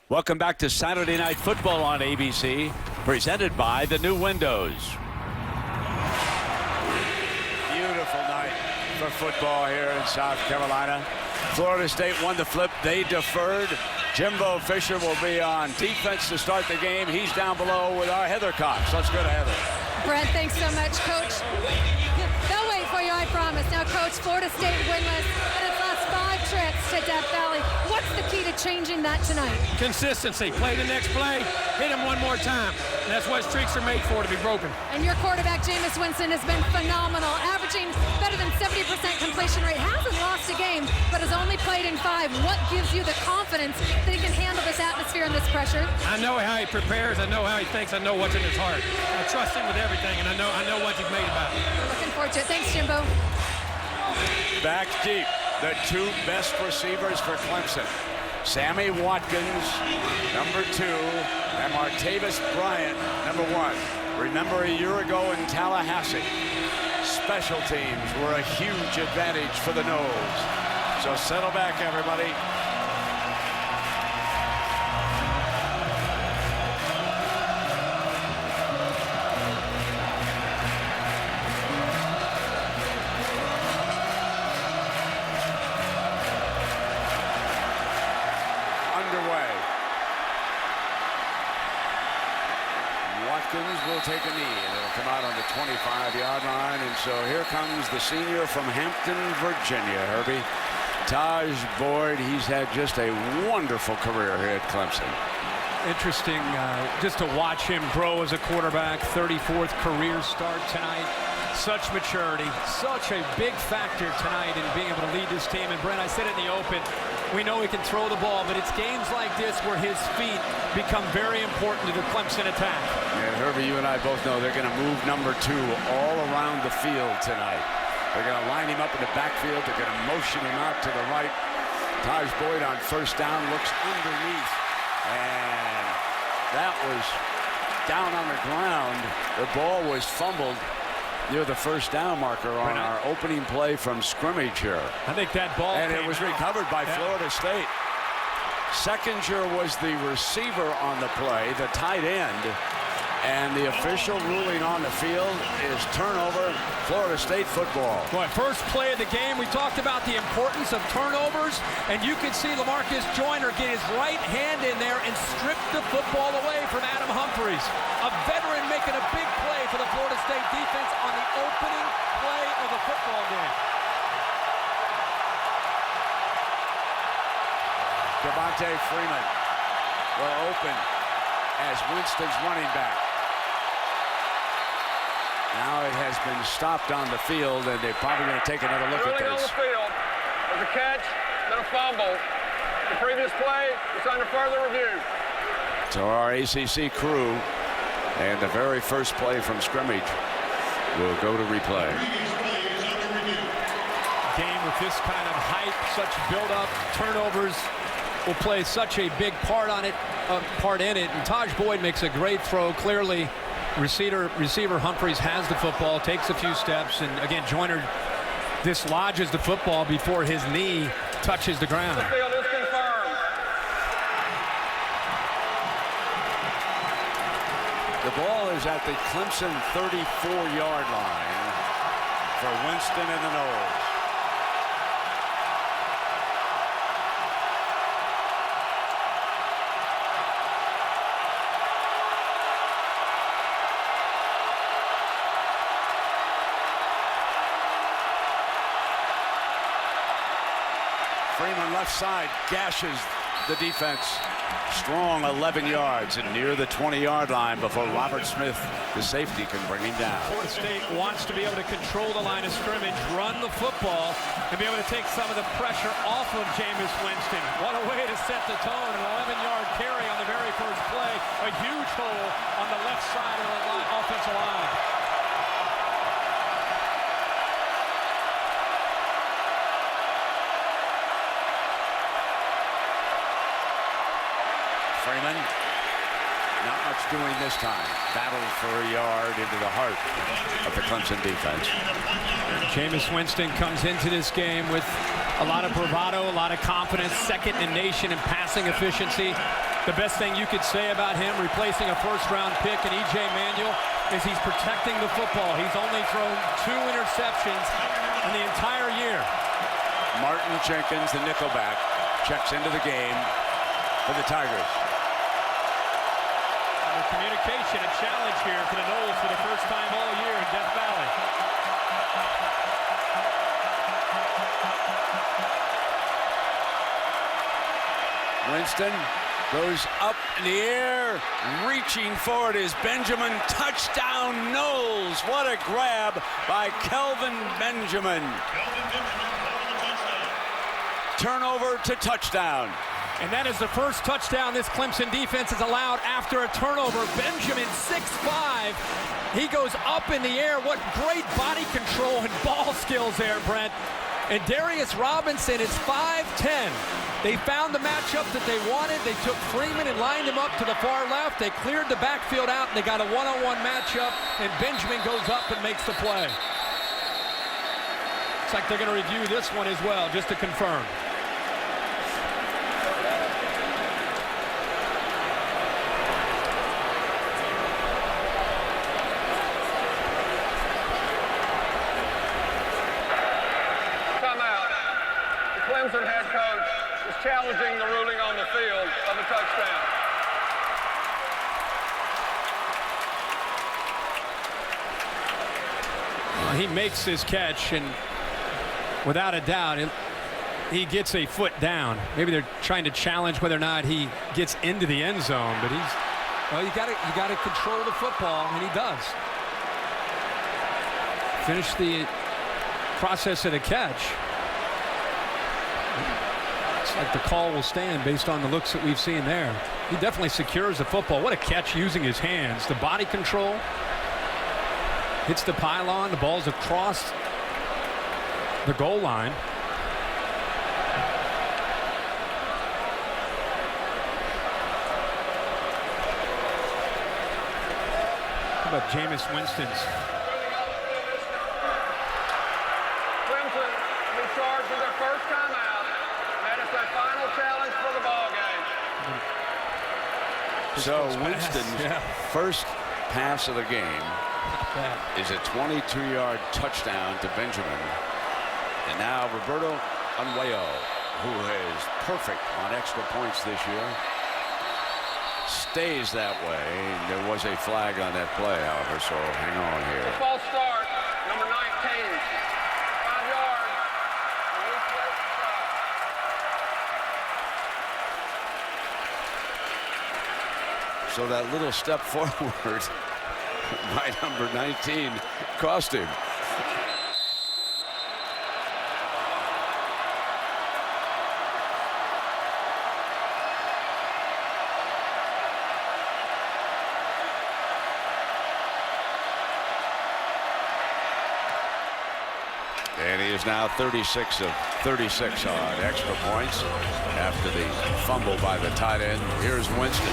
Welcome back to Saturday Night Football on ABC, presented by the new windows. Beautiful night for football here in South Carolina. Florida State won the flip. They deferred. Jimbo Fisher will be on defense to start the game. He's down below with our Heather Cox. Let's go to Heather. Brent, thanks so much, Coach. They'll wait for you, I promise. Now, Coach, Florida State winless in its last 5 trips to Death Valley. What's the key to changing that tonight? Consistency. Play the next play, hit him one more time. And that's what streaks are made for, to be broken. And your quarterback, Jameis Winston, has been phenomenal, averaging better than 70% completion rate. Hasn't lost a game, but has only played in 5. What gives you the confidence that he can handle this atmosphere and this pressure? I know how he prepares. I know how he thinks. I know what's in his heart. I trust him with everything, and I know what he's made about it. Looking forward to it. Thanks, Jimbo. Back deep, the 2 best receivers for Clemson. Sammy Watkins, number 2, and Martavis Bryant, number 1. Remember a year ago in Tallahassee, special teams were a huge advantage for the Noles. So settle back, everybody. Underway. Watkins will take a knee, and it'll come out on the 25-yard line. And so here comes the senior from Hampton, Virginia, Herbie. Taj Boyd. He's had just a wonderful career here at Clemson. Interesting just to watch him grow as a quarterback. 34th career start tonight. Such maturity, such a big factor tonight in being able to lead this team. And Brent, I said it in the open, we know he can throw the ball, but it's games like this where his feet become very important to the Clemson attack. And Herbie, you and I both know they're going to move number 2 all around the field tonight. They're going to line him up in the backfield. They're going to motion him out to the right. Taj Boyd on first down looks underneath. And that was down on the ground. The ball was fumbled near the first down marker on our opening play from scrimmage here. I think that ball and it was recovered by Florida State. Seconder was the receiver on the play, the tight end, and the official ruling on the field is turnover, Florida State football. Boy, first play of the game, we talked about the importance of turnovers, and you could see LaMarcus Joyner get his right hand in there and strip the football away from Adam Humphries. A veteran making a big play for the Florida State defense on the opening play of the football game. Devontae Freeman will open as Winston's running back. Now it has been stopped on the field, and they're probably going to take another look at this. On the field, there's a catch, then a fumble. The previous play is under further review. So our ACC crew and the very first play from scrimmage will go to replay. Game with this kind of hype, such build-up, turnovers will play such a big part in it. And Taj Boyd makes a great throw. Clearly, receiver Humphries has the football, takes a few steps, and again, Joyner dislodges the football before his knee touches the ground. The field is confirmed. The ball is at the Clemson 34-yard line for Winston and the Noles. Freeman left side gashes the defense. Strong 11 yards and near the 20-yard line before Robert Smith, the safety, can bring him down. Florida State wants to be able to control the line of scrimmage, run the football, and be able to take some of the pressure off of Jameis Winston. What a way to set the tone. An 11-yard carry on the very first play. A huge hole on the left side of the offensive line. Freeman, not much doing this time. Battle for a yard into the heart of the Clemson defense. Jameis Winston comes into this game with a lot of bravado, a lot of confidence, second in nation in passing efficiency. The best thing you could say about him replacing a first-round pick in E.J. Manuel is he's protecting the football. He's only thrown 2 interceptions in the entire year. Martin Jenkins, the nickelback, checks into the game for the Tigers. The communication, a challenge here for the Noles for the first time all year in Death Valley. Winston goes up in the air, reaching for it is Benjamin. Touchdown, Noles. What a grab by Kelvin Benjamin. Turnover to touchdown. And that is the first touchdown this Clemson defense has allowed after a turnover. Benjamin, 6'5". He goes up in the air. What great body control and ball skills there, Brent. And Darius Robinson is 5'10". They found the matchup that they wanted. They took Freeman and lined him up to the far left. They cleared the backfield out, and they got a one-on-one matchup, and Benjamin goes up and makes the play. Looks like they're going to review this one as well, just to confirm. Clemson head coach is challenging the ruling on the field of a touchdown. Well, he makes his catch, and without a doubt, he gets a foot down. Maybe they're trying to challenge whether or not he gets into the end zone, but he's, well, you got to control the football, and he does. Finish the process of the catch. Like the call will stand based on the looks that we've seen there. He definitely secures the football. What a catch using his hands. The body control. Hits the pylon. The ball's across the goal line. How about Jameis Winston's? Clemson will be charged with their first timeout. Their final challenge for the ball game. So Winston's first pass of the game is a 22-yard touchdown to Benjamin. And now Roberto Unwayo, who is perfect on extra points this year, stays that way. There was a flag on that play, however, so hang on here. False start, number 19. 5 yards. So that little step forward by number 19 cost him. And he is now 36 of 36 on extra points after the fumble by the tight end. Here's Winston.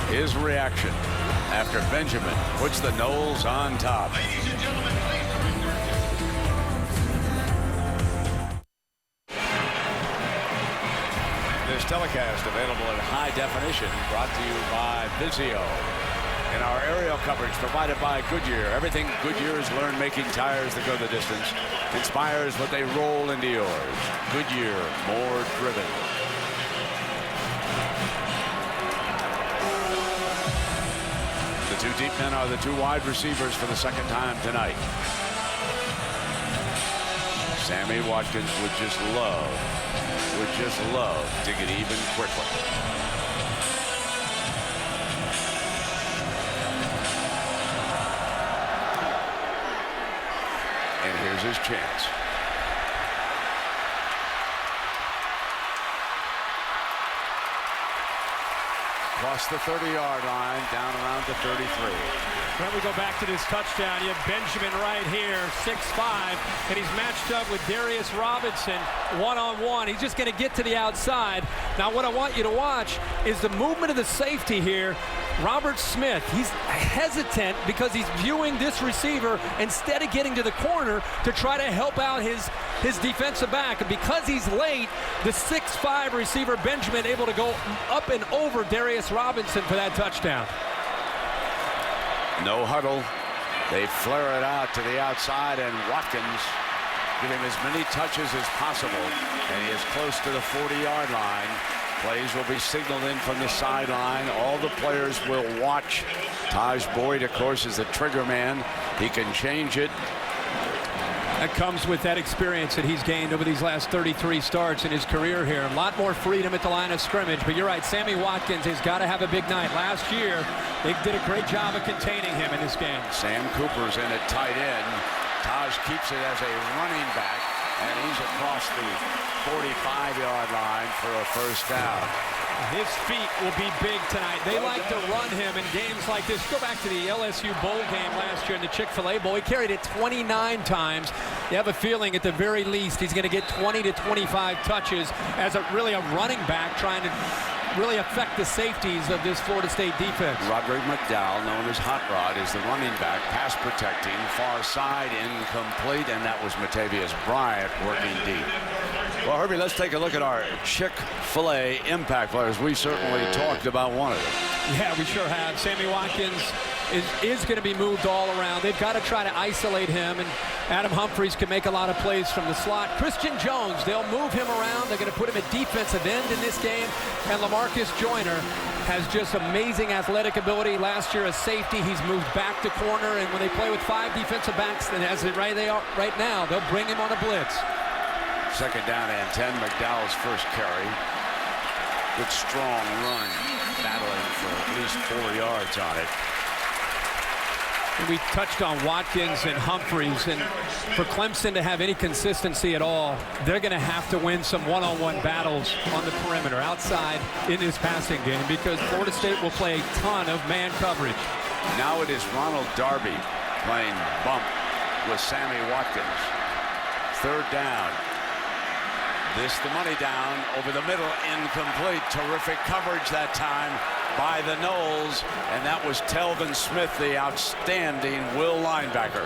His reaction after Benjamin puts the Noles on top. Ladies and gentlemen, This telecast available in high definition, brought to you by Vizio. And our aerial coverage provided by Goodyear. Everything Goodyear's learned making tires that go the distance inspires what they roll into yours. Goodyear, more driven. The two deep men are the two wide receivers for the second time tonight. Sammy Watkins would just love to get even quickly. And here's his chance. across the 30-yard line, down around the 33. Then we go back to this touchdown. You have Benjamin right here, 6'5", and he's matched up with Darius Robinson one-on-one. He's just going to get to the outside. Now what I want you to watch is the movement of the safety here. Robert Smith, he's hesitant because he's viewing this receiver instead of getting to the corner to try to help out his defensive back. And because he's late, the 6'5" receiver Benjamin able to go up and over Darius Robinson for that touchdown. No huddle. They flare it out to the outside, and Watkins giving as many touches as possible. And he is close to the 40-yard line. Plays will be signaled in from the sideline. All the players will watch. Taj Boyd, of course, is the trigger man. He can change it. That comes with that experience that he's gained over these last 33 starts in his career here. A lot more freedom at the line of scrimmage. But you're right, Sammy Watkins has got to have a big night. Last year, they did a great job of containing him in this game. Sam Cooper's in at tight end. Taj keeps it as a running back, and he's across the 45-yard line for a first down. His feet will be big tonight. They like to run him in games like this. Go back to the LSU Bowl game last year in the Chick-fil-A Bowl. He carried it 29 times. You have a feeling at the very least he's going to get 20 to 25 touches as really a running back trying to really affect the safeties of this Florida State defense. Roderick McDowell, known as Hot Rod, is the running back, pass protecting, far side, incomplete, and that was Matavius Bryant working deep. Well, Herbie, let's take a look at our Chick-fil-A impact players. We certainly talked about one of them. Yeah, we sure have. Sammy Watkins is going to be moved all around. They've got to try to isolate him, and Adam Humphries can make a lot of plays from the slot. Christian Jones, they'll move him around. They're going to put him at defensive end in this game. And LaMarcus Joyner has just amazing athletic ability. Last year as safety, he's moved back to corner, and when they play with 5 defensive backs, then as they are right now, they'll bring him on a blitz. Second down and 10, McDowell's first carry. Good strong run, battling for at least 4 yards on it. We touched on Watkins and Humphries, and for Clemson to have any consistency at all, they're going to have to win some one-on-one battles on the perimeter outside in this passing game, because Florida State will play a ton of man coverage. Now it is Ronald Darby playing bump with Sammy Watkins. Third down. This the money down over the middle, incomplete. Terrific coverage that time by the Noles, and that was Telvin Smith, the outstanding Will linebacker.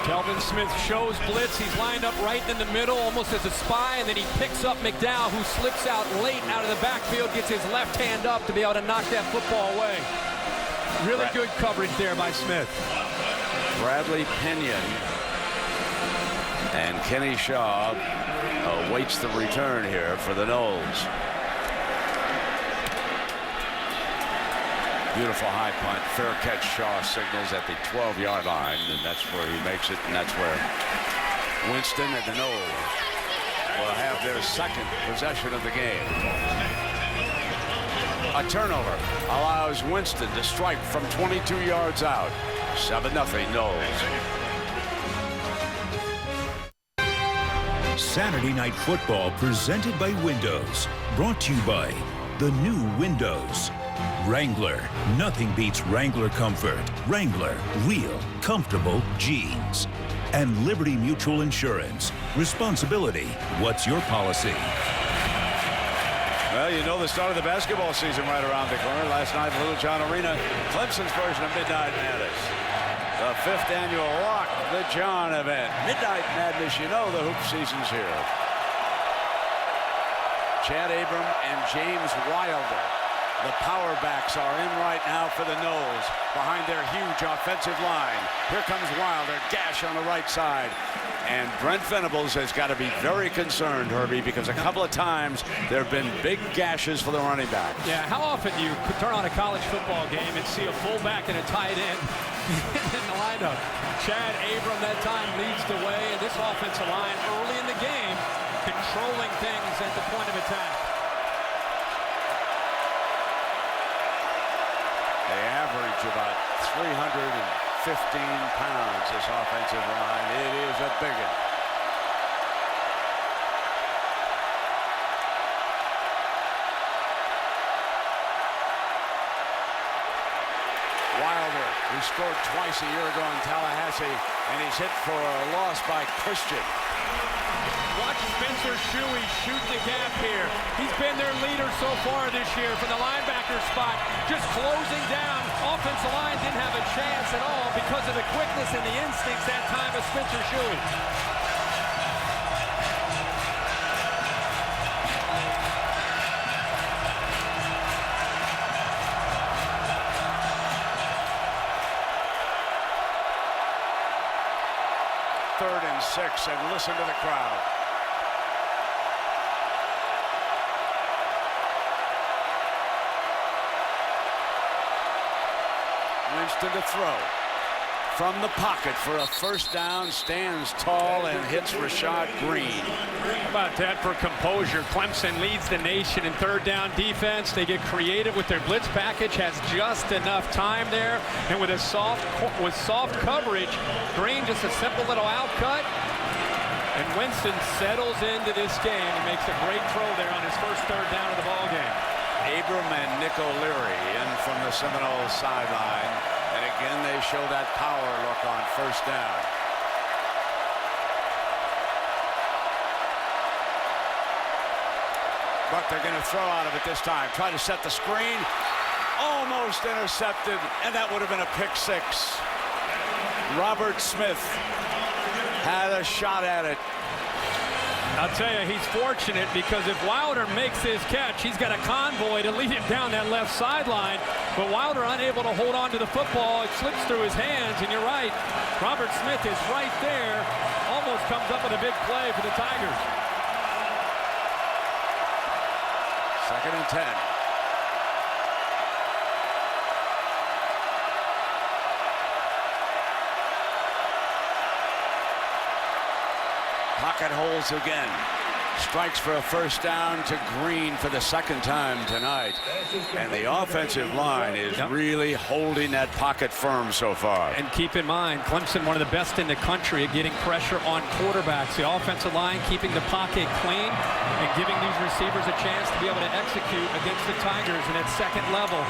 Telvin Smith shows blitz. He's lined up right in the middle, almost as a spy, and then he picks up McDowell, who slips out late out of the backfield, gets his left hand up to be able to knock that football away. Really good coverage there by Smith. Bradley Pinion and Kenny Shaw awaits the return here for the Noles. Beautiful high punt, fair catch. Shaw signals at the 12-yard line, and that's where he makes it, and that's where Winston and the Noles will have their second possession of the game. A turnover allows Winston to strike from 22 yards out. 7-0 Noles. Saturday Night Football presented by Windows. Brought to you by the new Windows. Wrangler. Nothing beats Wrangler comfort. Wrangler. Real. Comfortable jeans. And Liberty Mutual Insurance. Responsibility. What's your policy? Well, you know the start of the basketball season right around the corner. Last night, Little John Arena, Clemson's version of Midnight Madness. The 5th annual Rock the John event. Midnight Madness, you know the hoop season's here. Chad Abram and James Wilder, the power backs, are in right now for the Noles behind their huge offensive line. Here comes Wilder, gash on the right side. And Brent Venables has got to be very concerned, Herbie, because a couple of times there have been big gashes for the running back. Yeah, how often do you turn on a college football game and see a fullback and a tight end in the lineup? Chad Abram that time leads the way, and this offensive line early in the game controlling things at the point of attack. They average about 315 pounds, this offensive line. It is a big one. who scored twice a year ago in Tallahassee, and he's hit for a loss by Christian. Watch Spencer Shuey shoot the gap here. He's been their leader so far this year from the linebacker spot, just closing down. Offensive line didn't have a chance at all because of the quickness and the instincts that time of Spencer Shuey. Third and 6, and listen to the crowd. Winston to throw. From the pocket for a first down, stands tall and hits Rashad Green. How about that for composure? Clemson leads the nation in third down defense. They get creative with their blitz package, has just enough time there, and with soft coverage, Green just a simple little out cut, and Winston settles into this game and makes a great throw there on his first third down of the ball game. Abram and Nick O'Leary in from the Seminoles sideline. And again, they show that power look on first down. But they're going to throw out of it this time. Try to set the screen. Almost intercepted, and that would have been a pick 6. Robert Smith had a shot at it. I'll tell you, he's fortunate because if Wilder makes his catch, he's got a convoy to lead him down that left sideline. But Wilder unable to hold on to the football. It slips through his hands, and you're right. Robert Smith is right there. Almost comes up with a big play for the Tigers. Second and 10. Pocket holes again. Strikes for a first down to Green for the second time tonight. And the offensive line is really holding that pocket firm so far. And keep in mind, Clemson, one of the best in the country at getting pressure on quarterbacks. The offensive line keeping the pocket clean and giving these receivers a chance to be able to execute against the Tigers in that second level.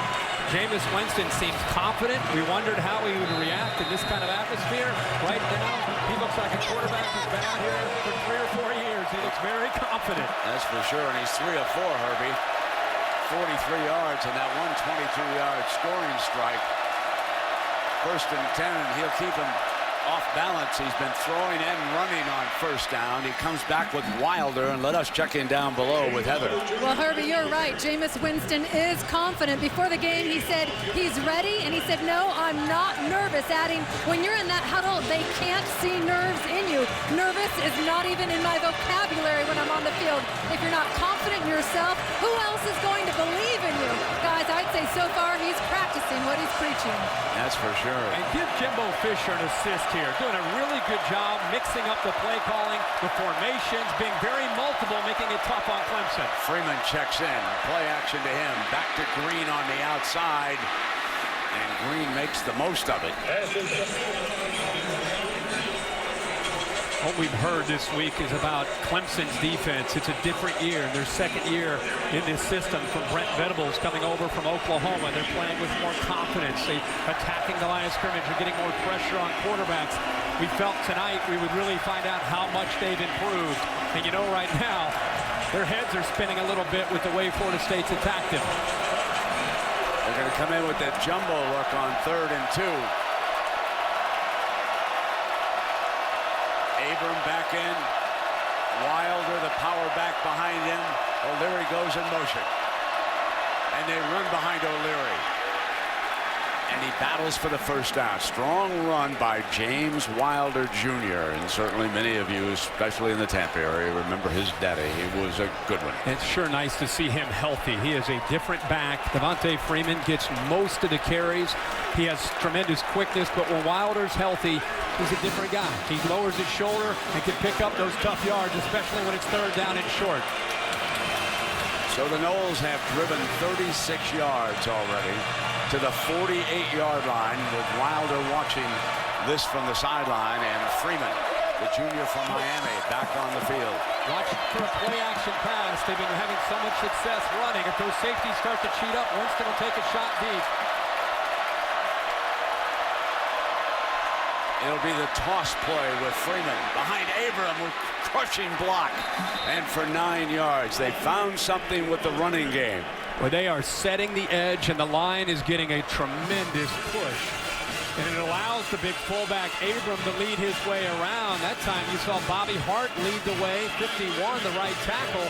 Jameis Winston seems confident. We wondered how he would react in this kind of atmosphere. Right now, he looks like a quarterback who's been out here for 3 or 4 years. He looks very confident. That's for sure, and he's 3 of 4, Herbie. 43 yards and that 122-yard scoring strike. First and 10, and he'll keep him off balance. He's been throwing and running on first down. He comes back with Wilder, and let us check in down below with Heather. Well, Herbie, you're right. Jameis Winston is confident. Before the game, he said he's ready, and he said, no, I'm not nervous, adding, when you're in that huddle, they can't see nerves in you. Nervous is not even in my vocabulary when I'm on the field. If you're not confident in yourself, who else is going to believe in you? Guys, I'd say so far he's practicing what he's preaching. That's for sure. And give Jimbo Fisher an assist here. Doing a really good job mixing up the play calling, the formations, being very multiple, making it tough on Clemson. Freeman checks in. Play action to him. Back to Green on the outside. And Green makes the most of it. What we've heard this week is about Clemson's defense. It's a different year, their second year in this system from Brent Venables coming over from Oklahoma. They're playing with more confidence. They're attacking the line of scrimmage. They're getting more pressure on quarterbacks. We felt tonight we would really find out how much they've improved. And you know, right now, their heads are spinning a little bit with the way Florida State's attacked them. They're going to come in with that jumbo look on 3rd and 2. Abram back in. Wilder, the power back behind him. O'Leary goes in motion. And they run behind O'Leary. And he battles for the first down. Strong run by James Wilder Jr. And certainly many of you, especially in the Tampa area, remember his daddy. He was a good one. It's sure nice to see him healthy. He is a different back. Devontae Freeman gets most of the carries. He has tremendous quickness, but when Wilder's healthy, he's a different guy. He lowers his shoulder and can pick up those tough yards, especially when it's third down and short. So the Noles have driven 36 yards already to the 48-yard line, with Wilder watching this from the sideline, and Freeman, the junior from Miami, back on the field. Watch for a play-action pass. They've been having so much success running. If those safeties start to cheat up, Winston will take a shot deep. It'll be the toss play with Freeman behind Abram with crushing block. And for 9 yards, they found something with the running game. Well, they are setting the edge, and the line is getting a tremendous push. And it allows the big fullback Abram to lead his way around. That time you saw Bobby Hart lead the way, 51, the right tackle.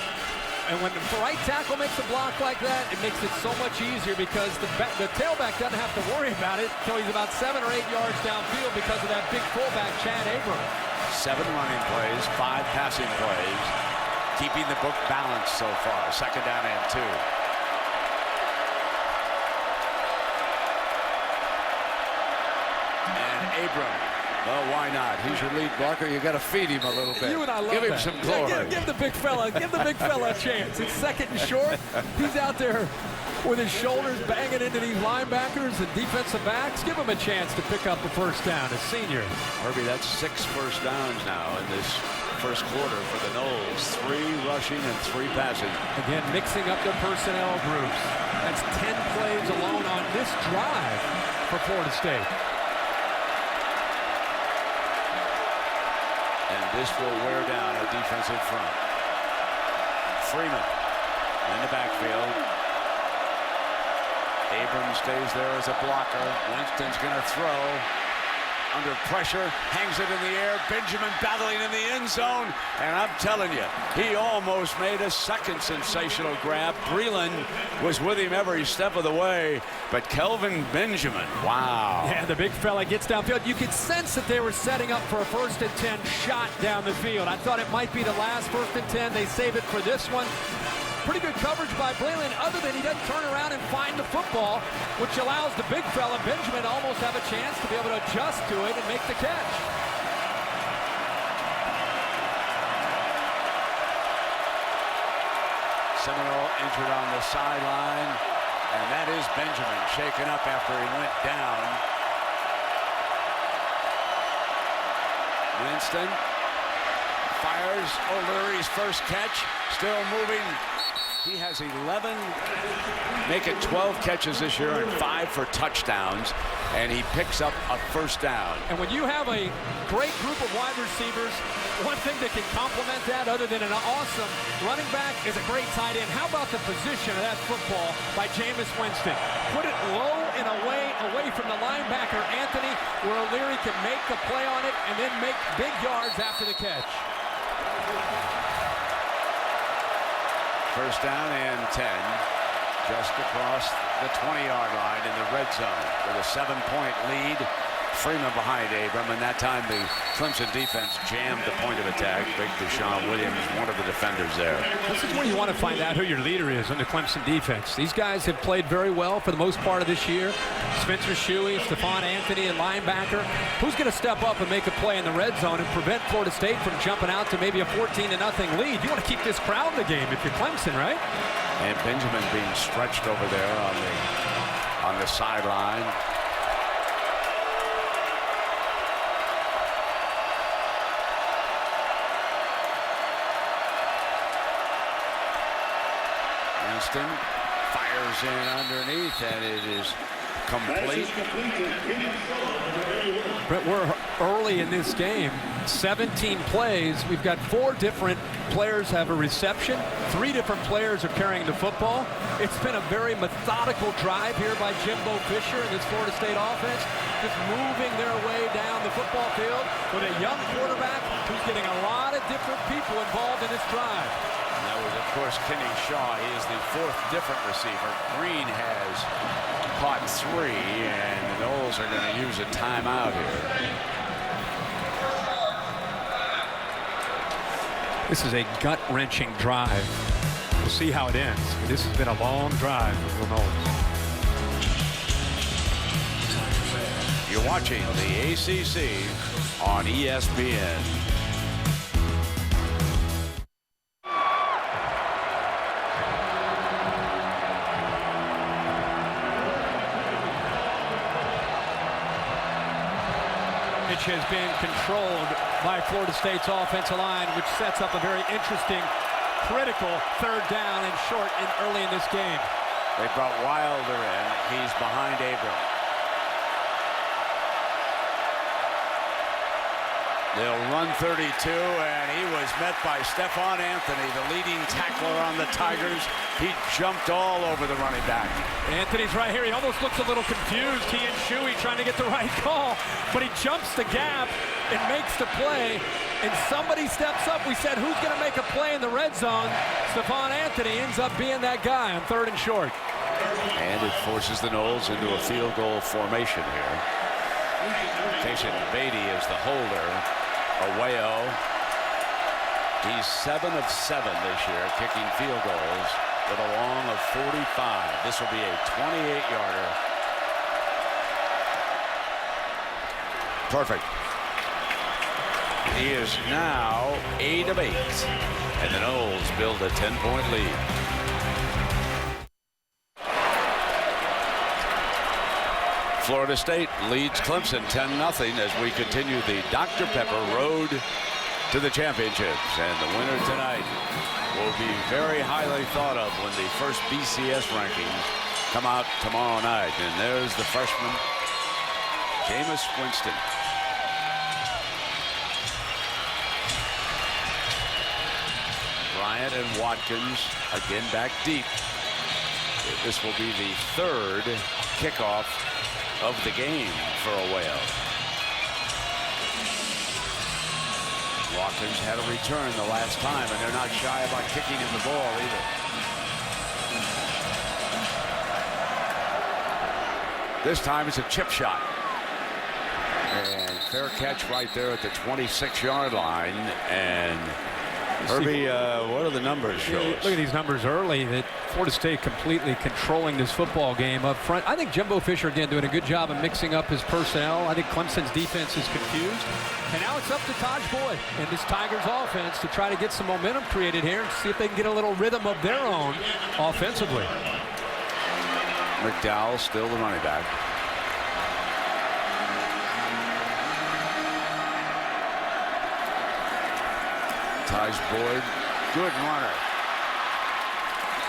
And when the right tackle makes a block like that, it makes it so much easier because the tailback doesn't have to worry about it until he's about 7 or 8 yards downfield because of that big fullback, Chad Abram. 7 running plays, 5 passing plays, keeping the book balanced so far. 2nd down and 2. Abram. Well, why not? He's your lead blocker. You got to feed him a little bit. You and I love Give him that. some glory. Yeah, give the big fella a chance. It's 2nd and short. He's out there with his shoulders banging into these linebackers and defensive backs. Give him a chance to pick up a 1st down, a senior. Herbie, that's 6 first downs now in this first quarter for the Noles. 3 rushing and 3 passing. Again, mixing up their personnel groups. That's 10 plays alone on this drive for Florida State. And this will wear down a defensive front. Freeman in the backfield. Abrams stays there as a blocker. Winston's going to throw. Under pressure, hangs it in the air. Benjamin battling in the end zone. And I'm telling you, he almost made a 2nd sensational grab. Breland was with him every step of the way. But Kelvin Benjamin, wow. Yeah, the big fella gets downfield. You could sense that they were setting up for a 1st and 10 shot down the field. I thought it might be the last 1st and 10. They save it for this one. Pretty good coverage by Breland, other than he doesn't turn around and find the football, which allows the big fella, Benjamin, to almost have a chance to be able to adjust to it and make the catch. Seminole injured on the sideline, and that is Benjamin shaken up after he went down. Winston fires. O'Leary's first catch, still moving. He has 11, make it 12 catches this year and 5 for touchdowns, and he picks up a 1st down. And when you have a great group of wide receivers, one thing that can complement that, other than an awesome running back, is a great tight end. How about the position of that football by Jameis Winston? Put it low and away from the linebacker, Anthony, where O'Leary can make the play on it and then make big yards after the catch. 1st down and 10, just across the 20-yard line in the red zone with a 7-point lead. Freeman behind Abram, and that time the Clemson defense jammed the point of attack. Big Deshaun Williams, one of the defenders there. This is where you want to find out who your leader is in the Clemson defense. These guys have played very well for the most part of this year. Spencer Shuey, Stephon Anthony, and linebacker. Who's going to step up and make a play in the red zone and prevent Florida State from jumping out to maybe a 14-0 lead? You want to keep this crowd in the game if you're Clemson, right? And Benjamin being stretched over there on the sideline. Winston fires in underneath, and it is complete. But we're early in this game. 17 plays. We've got 4 different players have a reception. 3 different players are carrying the football. It's been a very methodical drive here by Jimbo Fisher and this Florida State offense, just moving their way down the football field with a young quarterback who's getting a lot of different people involved in this drive. That was, of course, Kenny Shaw. He is the 4th different receiver. Green has caught 3, and the Noles are going to use a timeout here. This is a gut-wrenching drive. We'll see how it ends. This has been a long drive for the Noles. You're watching the ACC on ESPN. Has been controlled by Florida State's offensive line, which sets up a very interesting, critical 3rd down and short early in this game. They brought Wilder in. He's behind Abram. They'll run 32, and he was met by Stephon Anthony, the leading tackler on the Tigers. He jumped all over the running back. Anthony's right here. He almost looks a little confused. He and Shuey trying to get the right call, but he jumps the gap and makes the play, and somebody steps up. We said, who's going to make a play in the red zone? Stephon Anthony ends up being that guy on 3rd and short. And it forces the Noles into a field goal formation here. Jason Beatty is the holder. Aweo, he's 7 of 7 this year, kicking field goals with a long of 45. This will be a 28-yarder. Perfect. He is now 8 of 8, and the Noles build a 10-point lead. Florida State leads Clemson 10-0 as we continue the Dr. Pepper road to the championships. And the winner tonight will be very highly thought of when the first BCS rankings come out tomorrow night. And there's the freshman, Jameis Winston. Bryant and Watkins again back deep. This will be the 3rd kickoff of the game for a whale. Watkins had a return the last time, and they're not shy about kicking him the ball either. This time it's a chip shot. And fair catch right there at the 26-yard line. And Herbie, what are the numbers show us? Look at these numbers early. That Florida State completely controlling this football game up front. I think Jimbo Fisher, again, doing a good job of mixing up his personnel. I think Clemson's defense is confused. And now it's up to Taj Boyd and this Tigers offense to try to get some momentum created here and see if they can get a little rhythm of their own offensively. McDowell still the running back. Taj Boyd, good runner.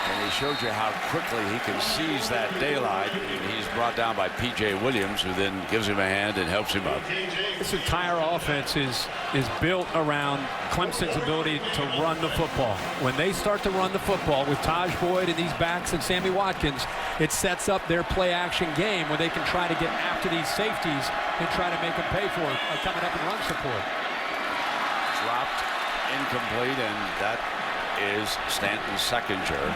And he showed you how quickly he can seize that daylight. He's brought down by P.J. Williams, who then gives him a hand and helps him up. This entire offense is built around Clemson's ability to run the football. When they start to run the football with Taj Boyd and these backs and Sammy Watkins, it sets up their play-action game where they can try to get after these safeties and try to make them pay for it by coming up in run support. Dropped, incomplete, and that is Stanton's second jerk.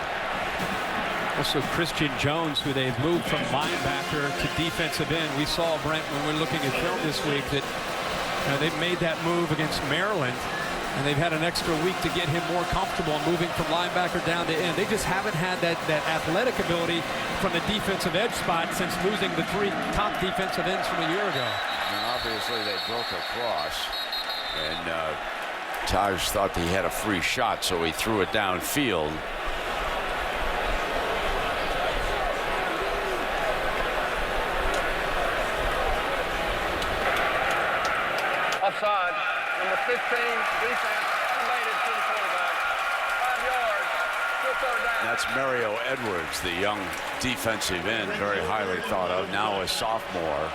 Also Christian Jones, who they've moved from linebacker to defensive end. We saw, Brent, when we're looking at film this week, that they've made that move against Maryland, and they've had an extra week to get him more comfortable moving from linebacker down to end. They just haven't had that athletic ability from the defensive edge spot since losing the 3 top defensive ends from a year ago. And obviously they broke across, and Taj thought he had a free shot, so he threw it downfield. Offside. Number 15, defense, elevated to the quarterback. 5 yards, still 3rd down. That's Mario Edwards, the young defensive end, very highly thought of, now a sophomore.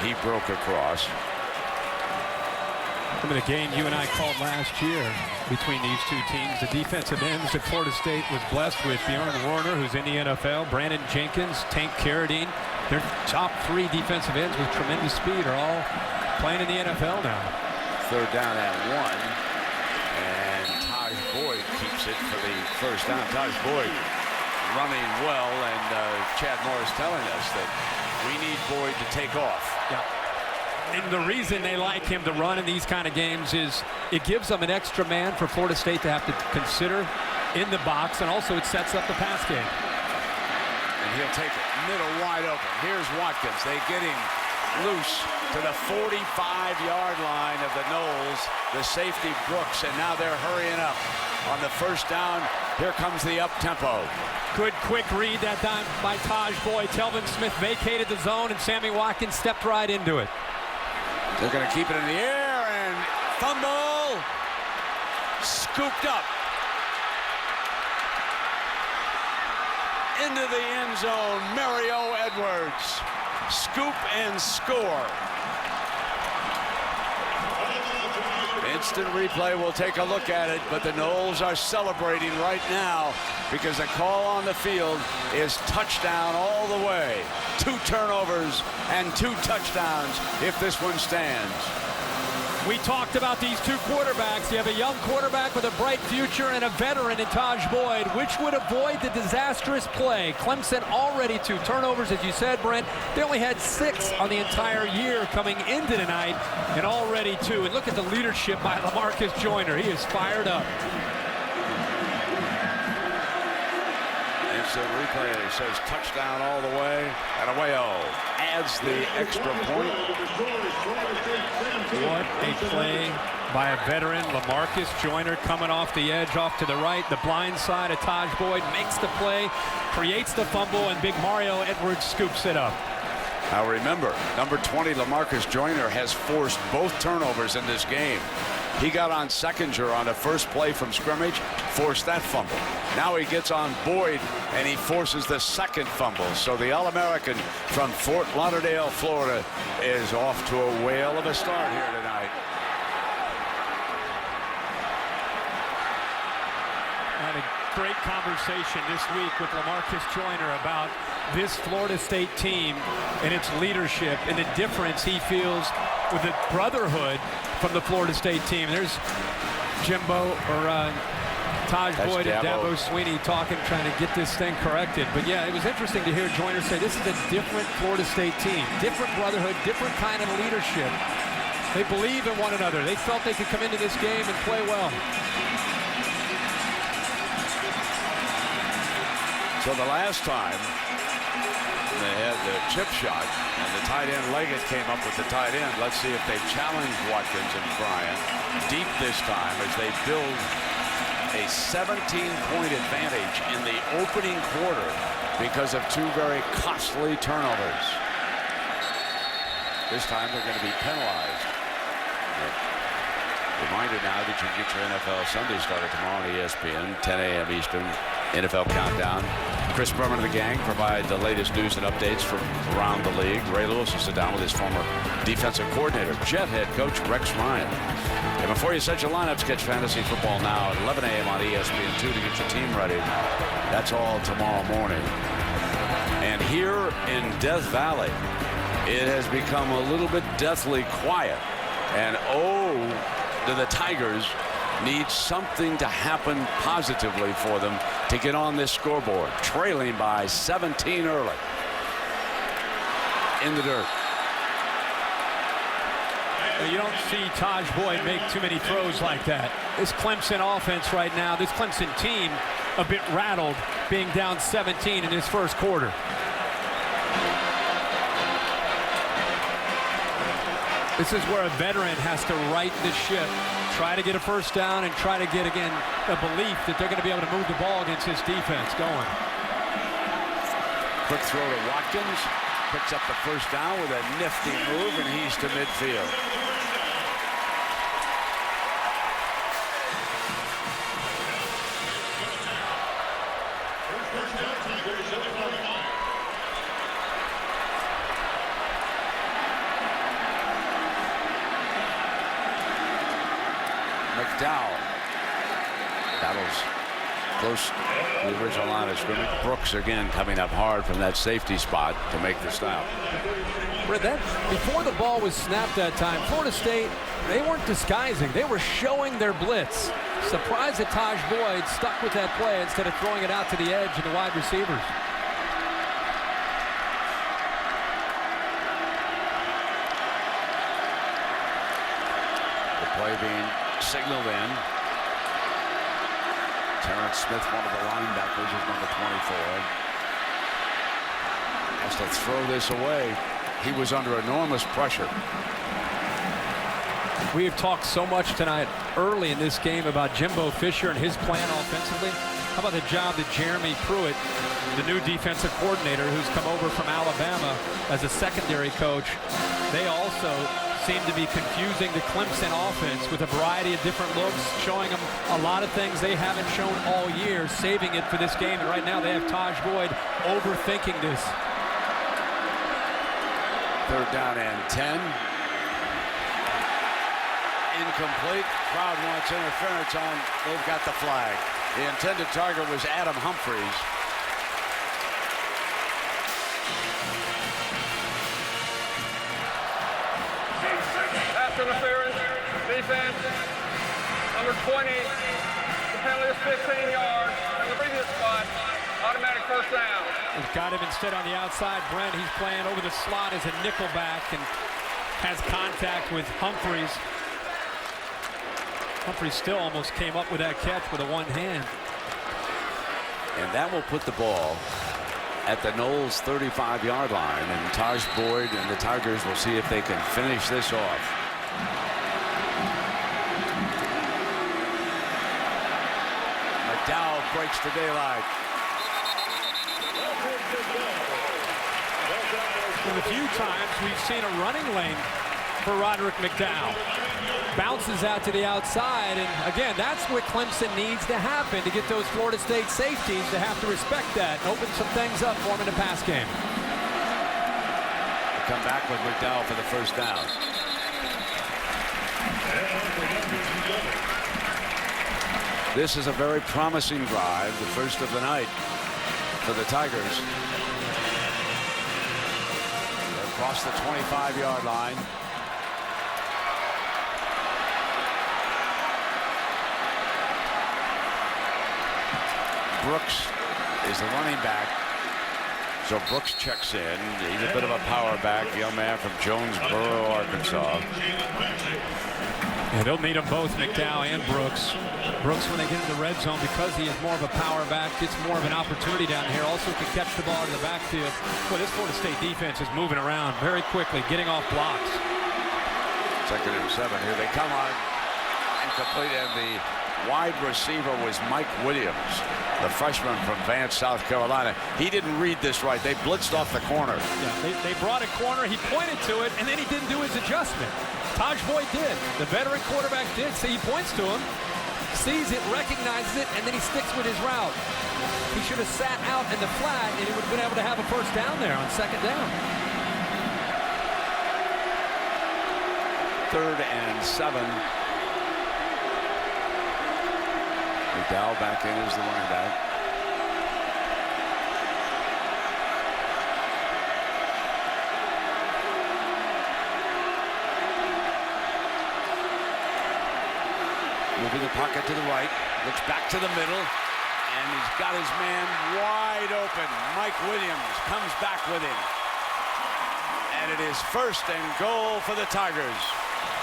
He broke across. The game you and I called last year between these two teams, the defensive ends that Florida State was blessed with, Bjorn Warner, who's in the NFL, Brandon Jenkins, Tank Carradine. Their top 3 defensive ends with tremendous speed are all playing in the NFL now. 3rd down at 1, and Taj Boyd keeps it for the 1st down. Taj Boyd running well, and Chad Morris telling us that we need Boyd to take off. Yeah. And the reason they like him to run in these kind of games is it gives them an extra man for Florida State to have to consider in the box, and also it sets up the pass game. And he'll take it middle wide open. Here's Watkins. They get him loose to the 45-yard line of the Noles, the safety Brooks, and now they're hurrying up on the 1st down. Here comes the up-tempo. Good quick read that time by Taj Boyd. Telvin Smith vacated the zone, and Sammy Watkins stepped right into it. They're going to keep it in the air, and fumble, scooped up into the end zone. Mario Edwards, scoop and score. Instant replay, we'll take a look at it, but the Noles are celebrating right now because the call on the field is touchdown all the way. 2 turnovers and 2 touchdowns if this one stands. We talked about these 2 quarterbacks. You have a young quarterback with a bright future and a veteran in Taj Boyd, which would avoid the disastrous play. Clemson already 2 turnovers, as you said, Brent. They only had 6 on the entire year coming into tonight, and already 2. And look at the leadership by LaMarcus Joyner. He is fired up. Instant replay says touchdown all the way, and Away-O adds the extra point. What a play by a veteran. LaMarcus Joyner coming off the edge, off to the right. The blind side of Taj Boyd makes the play, creates the fumble, and big Mario Edwards scoops it up. Now remember, number 20, LaMarcus Joyner, has forced both turnovers in this game. He got on Seconder on the first play from scrimmage, forced that fumble. Now he gets on Boyd, and he forces the second fumble. So the All-American from Fort Lauderdale, Florida, is off to a whale of a start here tonight. Had a great conversation this week with LaMarcus Joyner about this Florida State team and its leadership and the difference he feels with the brotherhood from the Florida State team. There's Jimbo or Taj Boyd and Dabo Sweeney talking, trying to get this thing corrected. But yeah, it was interesting to hear Joyner say this is a different Florida State team, different brotherhood, different kind of leadership. They believe in one another. They felt they could come into this game and play well. So the last time they had the chip shot and the tight end Leggett came up with the tight end. Let's see if they challenge Watkins and Bryant deep this time as they build a 17-point advantage in the opening quarter because of 2 very costly turnovers. This time they're going to be penalized. Reminder now that you can get your NFL Sunday started tomorrow on ESPN, 10 a.m. Eastern. NFL Countdown. Chris Berman and the gang provide the latest news and updates from around the league. Ray Lewis will sit down with his former defensive coordinator, Jet head coach Rex Ryan. And before you set your lineups, catch fantasy football now at 11 a.m. on ESPN2 to get your team ready. That's all tomorrow morning. And here in Death Valley, it has become a little bit deathly quiet. And do the Tigers need something to happen positively for them to get on this scoreboard, trailing by 17 early. In the dirt. You don't see Taj Boyd make too many throws like that. This Clemson offense right now, this Clemson team, a bit rattled, being down 17 in this first quarter. This is where a veteran has to right the ship, try to get a first down, and try to get, again, a belief that they're going to be able to move the ball against his defense going. Quick throw to Watkins. Picks up the first down with a nifty move, and he's to midfield. McDowell battles close to the original line of scrimmage. Brooks again coming up hard from that safety spot to make the stop. Before the ball was snapped that time, Florida State, they weren't disguising. They were showing their blitz. Surprised that Taj Boyd stuck with that play instead of throwing it out to the edge and the wide receivers. The play being signaled in. Terrence Smith, one of the linebackers, is number 24. Has to throw this away. He was under enormous pressure. We have talked so much tonight early in this game about Jimbo Fisher and his plan offensively. How about the job that Jeremy Pruitt, the new defensive coordinator who's come over from Alabama as a secondary coach, they also seem to be confusing the Clemson offense with a variety of different looks, showing them a lot of things they haven't shown all year, saving it for this game. And right now they have Taj Boyd overthinking this. Third down and 10. incomplete. Crowd wants interference on. They've got the flag. The intended target was Adam Humphries. Pass interference, defense, number 20. The penalty is 15 yards. In the previous spot, automatic first down. He's got him instead on the outside. Brent, he's playing over the slot as a nickelback and has contact with Humphries. Humphries still almost came up with that catch with a one hand. And that will put the ball at the Knowles 35-yard line. And Taj Boyd and the Tigers will see if they can finish this off. McDowell breaks the daylight. And a few times we've seen a running lane for Roderick McDowell. Bounces out to the outside, and again, that's what Clemson needs to happen to get those Florida State safeties to have to respect that and open some things up for them in the pass game. They come back with McDowell for the first down. This is a very promising drive, the first of the night for the Tigers. They're across the 25-yard line. Brooks is the running back. So Brooks checks in. He's a bit of a power back, young man from Jonesboro, Arkansas. Yeah, they'll need them both, McDowell and Brooks. Brooks, when they get into the red zone, because he is more of a power back, gets more of an opportunity down here. Also can catch the ball in the backfield. Boy, this Florida State defense is moving around very quickly, getting off blocks. 2nd and 7. Here they come on. Incomplete, and the wide receiver was Mike Williams, the freshman from Vance, South Carolina. He didn't read this right. They blitzed off the corner. Yeah, they brought a corner. He pointed to it, and then he didn't do his adjustment. Taj Boyd did. The veteran quarterback did. So he points to him, sees it, recognizes it, and then he sticks with his route. He should have sat out in the flat, and he would have been able to have a first down there on 2nd down. 3rd and 7. McDowell back in as the running back. Moving the pocket to the right, looks back to the middle, and he's got his man wide open. Mike Williams comes back with him. And it is 1st and goal for the Tigers.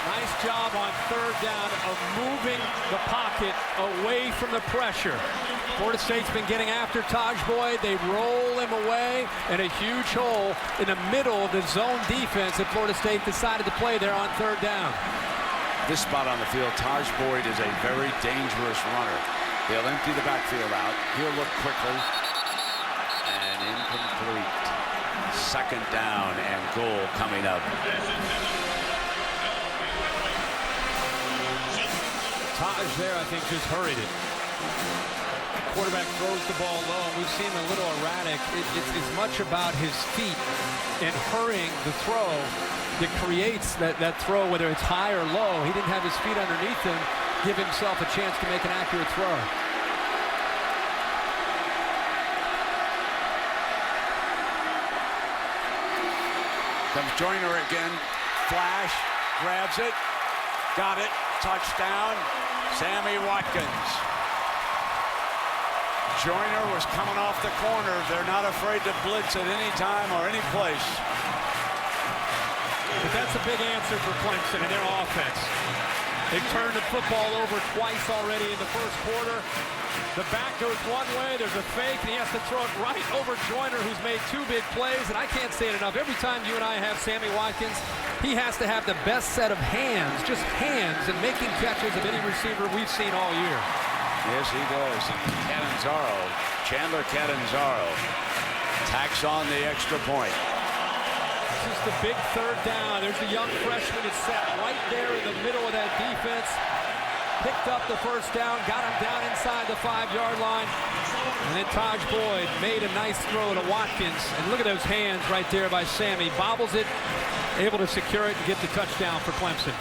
Nice job on 3rd down of moving the pocket away from the pressure. Florida State's been getting after Taj Boyd. They roll him away, and a huge hole in the middle of the zone defense that Florida State decided to play there on 3rd down. This spot on the field, Taj Boyd is a very dangerous runner. They'll empty the backfield out. He'll look quickly. And incomplete. 2nd down and goal coming up. Taj there, I think, just hurried it. Quarterback throws the ball low, and we've seen him a little erratic. It's as much about his feet and hurrying the throw that creates that throw, whether it's high or low. He didn't have his feet underneath him, give himself a chance to make an accurate throw. Comes Joyner again. Flash, grabs it, got it, touchdown. Sammy Watkins. Joyner was coming off the corner. They're not afraid to blitz at any time or any place. But that's a big answer for Clemson in their offense. They've turned the football over twice already in the 1st quarter. The back goes one way, there's a fake, and he has to throw it right over Joyner, who's made 2 big plays, and I can't say it enough. Every time you and I have Sammy Watkins, he has to have the best set of hands, just hands, and making catches of any receiver we've seen all year. Yes, he does. And Catanzaro, Chandler Catanzaro, tacks on the extra point. This is the big 3rd down. There's the young freshman that's sat right there in the middle of that defense. Picked up the first down, got him down inside the 5-yard line. And then Taj Boyd made a nice throw to Watkins. And look at those hands right there by Sammy. Bobbles it, able to secure it and get the touchdown for Clemson.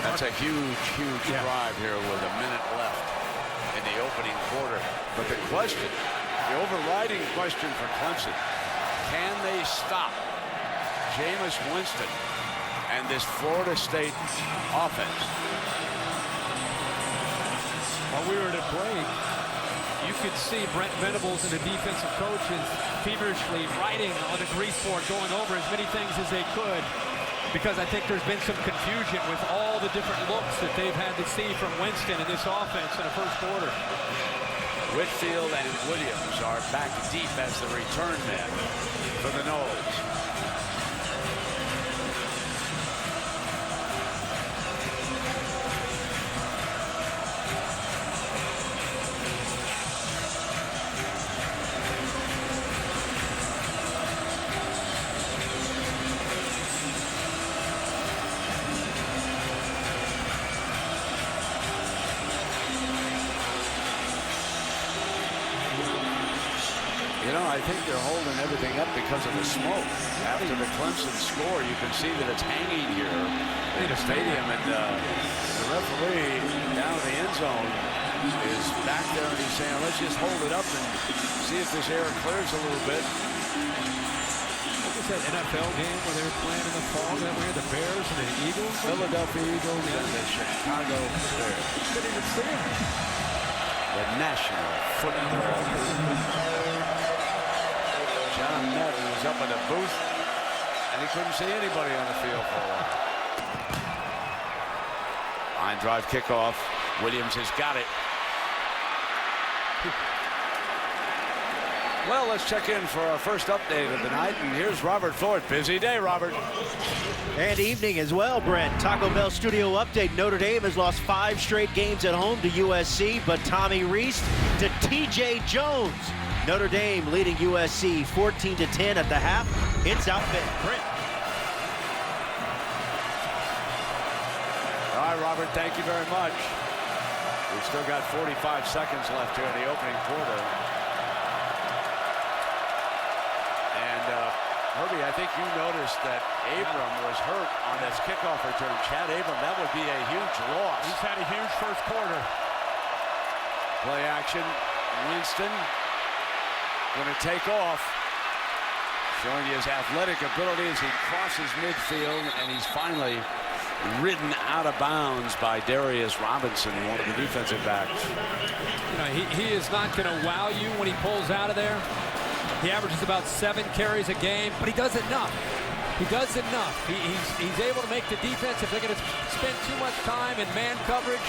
That's a huge, huge drive here with a minute left in the opening quarter. But the question, the overriding question for Clemson, can they stop Jameis Winston and this Florida State offense? While we were at a break, you could see Brent Venables and the defensive coaches feverishly writing on the grease board, going over as many things as they could, because I think there's been some confusion with all the different looks that they've had to see from Winston in this offense in the first quarter. Whitfield and Williams are back deep as the return men for the Noles. You know, I think they're holding everything up because of the smoke. After the Clemson score, you can see that it's hanging here in the stadium, and the referee down in the end zone is back there, and he's saying, let's just hold it up and see if this air clears a little bit. What was that NFL game where they were playing in the fall that way? The Bears and the Eagles? Philadelphia Eagles and the Chicago Bears. Couldn't even see them. The National Football League. John Madden was up in the booth, and he couldn't see anybody on the field for a while. Line drive kickoff. Williams has got it. Well, let's check in for our first update of the night, and here's Robert Ford. Busy day, Robert. And evening as well, Brent. Taco Bell studio update. Notre Dame has lost 5 straight games at home to USC, but Tommy Rees to TJ Jones. Notre Dame leading USC 14-10 at the half. It's outfit. Brent. All right, Robert, thank you very much. We've still got 45 seconds left here in the opening quarter. And Herbie, I think you noticed that Abram was hurt on this kickoff return. Chad Abram, that would be a huge loss. He's had a huge first quarter. Play action. Winston going to take off, showing his athletic ability as he crosses midfield, and he's finally ridden out of bounds by Darius Robinson, one of the defensive backs. You know, he is not going to wow you when he pulls out of there. He averages about 7 carries a game, but he does enough. He does enough. He's able to make the defense, if they're going to spend too much time in man coverage,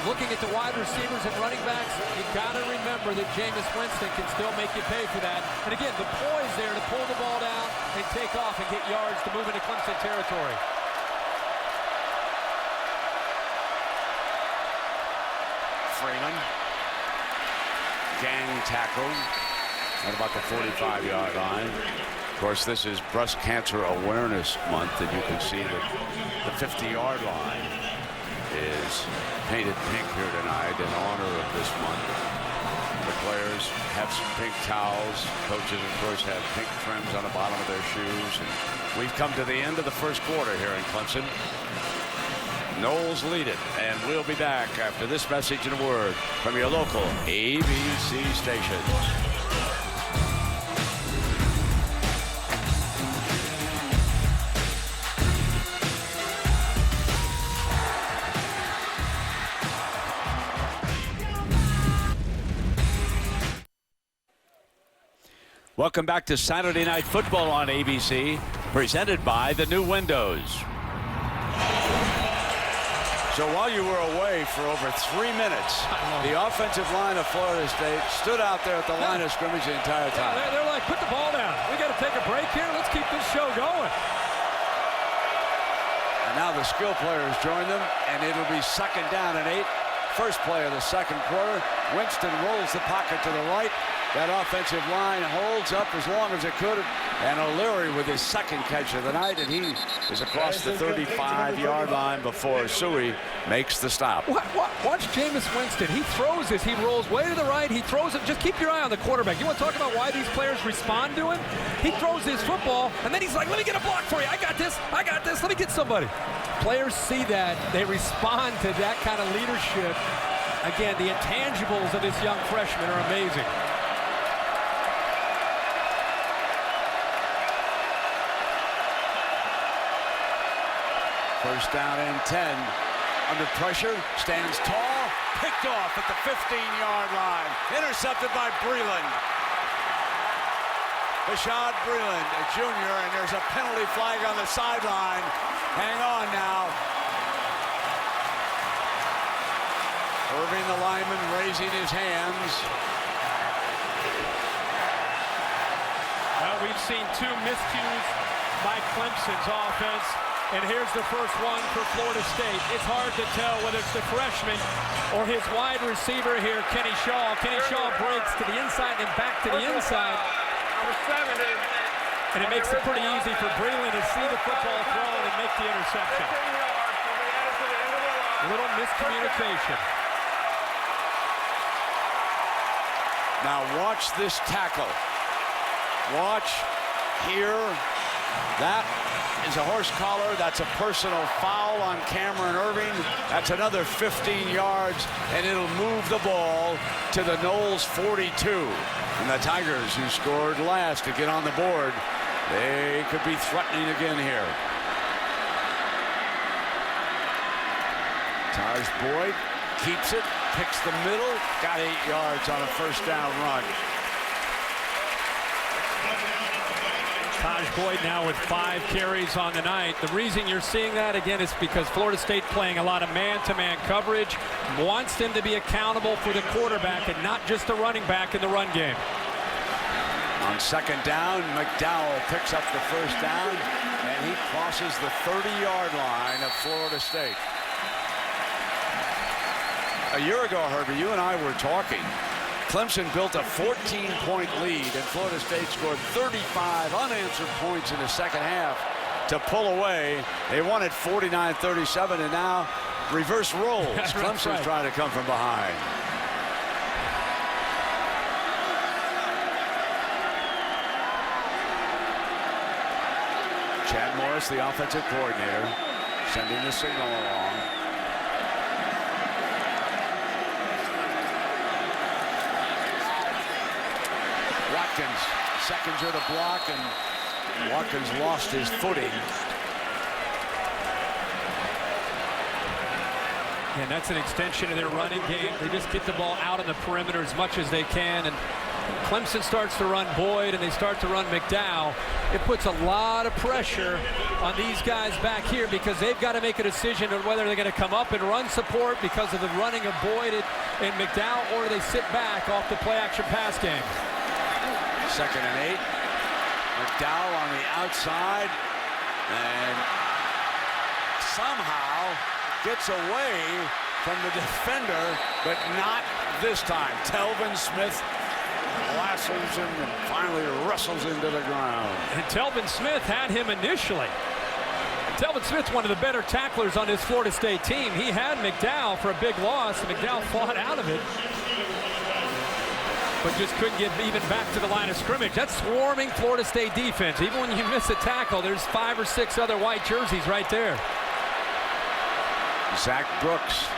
looking at the wide receivers and running backs, you got to remember that Jameis Winston can still make you pay for that. And again, the poise there to pull the ball down and take off and get yards to move into Clemson territory. Freeman. Gang tackle at about the 45-yard line. Of course, this is Breast Cancer Awareness Month, and you can see that the 50-yard line is painted pink here tonight in honor of this month. The players have some pink towels. Coaches, of course, have pink trims on the bottom of their shoes. And we've come to the end of the first quarter here in Clemson. Noles lead it, and we'll be back after this message and a word from your local ABC station. Welcome back to Saturday Night Football on ABC, presented by the new Windows. So while you were away for over 3 minutes, the offensive line of Florida State stood out there at the line of scrimmage the entire time. They're like, put the ball down. We got to take a break here. Let's keep this show going. And now the skill players join them, and it'll be 2nd down and 8. First play of the second quarter. Winston rolls the pocket to the right. That offensive line holds up as long as it could. And O'Leary with his second catch of the night, and he is across the 35-yard line before Suey makes the stop. Watch Jameis Winston. He throws as he rolls way to the right. He throws it. Just keep your eye on the quarterback. You want to talk about why these players respond to him? He throws his football, and then he's like, let me get a block for you. I got this. I got this. Let me get somebody. Players see that. They respond to that kind of leadership. Again, the intangibles of this young freshman are amazing. First down and 10. Under pressure, stands tall, picked off at the 15-yard line. Intercepted by Breland. Bashad Breland, a junior, and there's a penalty flag on the sideline. Hang on now. Irving, the lineman, raising his hands. Well, we've seen two miscues by Clemson's offense. And here's the first one for Florida State. It's hard to tell whether it's the freshman or his wide receiver here, Kenny Shaw. Kenny Shaw breaks to the inside and back to the inside. Number 70. And it makes it pretty easy for Breland to see the football thrown and make the interception. 15 yards will be added to the end of the line. A little miscommunication. Now watch this tackle. Watch here. That is a horse collar. That's a personal foul on Cameron Irving. That's another 15 yards, and it'll move the ball to the Noles 42. And the Tigers, who scored last to get on the board, they could be threatening again here. Taj Boyd keeps it, picks the middle, got 8 yards on a first down run. Taj Boyd now with 5 carries on the night. The reason you're seeing that, again, is because Florida State playing a lot of man-to-man coverage, wants them to be accountable for the quarterback and not just the running back in the run game. On second down, McDowell picks up the first down, and he crosses the 30-yard line of Florida State. A year ago, Herbie, you and I were talking. Clemson built a 14-point lead, and Florida State scored 35 unanswered points in the second half to pull away. They won at 49-37, and now reverse roles. Clemson's trying to come from behind. Chad Morris, the offensive coordinator, sending the signal along. Watkins seconds her to block, and Watkins lost his footing. And that's an extension of their running game. They just get the ball out of the perimeter as much as they can. And Clemson starts to run Boyd, and they start to run McDowell. It puts a lot of pressure on these guys back here because they've got to make a decision on whether they're going to come up and run support because of the running of Boyd and McDowell, or they sit back off the play-action pass game. Second and 8. McDowell on the outside, and somehow gets away from the defender, but not this time. Telvin Smith lassos him and finally wrestles into the ground. And Telvin Smith had him initially. Telvin Smith, one of the better tacklers on this Florida State team. He had McDowell for a big loss. McDowell fought out of it, but just couldn't get even back to the line of scrimmage. That's swarming Florida State defense. Even when you miss a tackle, there's 5 or 6 other white jerseys right there. Zach Brooks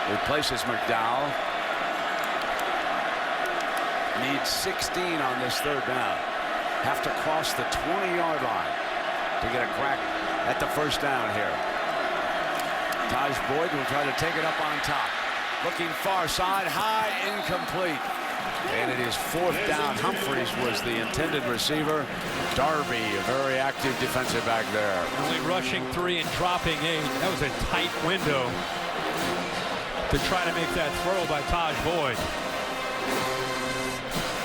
replaces McDowell. Needs 16 on this third down. Have to cross the 20-yard line to get a crack at the first down here. Taj Boyd will try to take it up on top. Looking far side, high, incomplete. And it is 4th down. Humphreys was the intended receiver. Darby, a very active defensive back there. Only rushing 3 and dropping 8. That was a tight window to try to make that throw by Taj Boyd.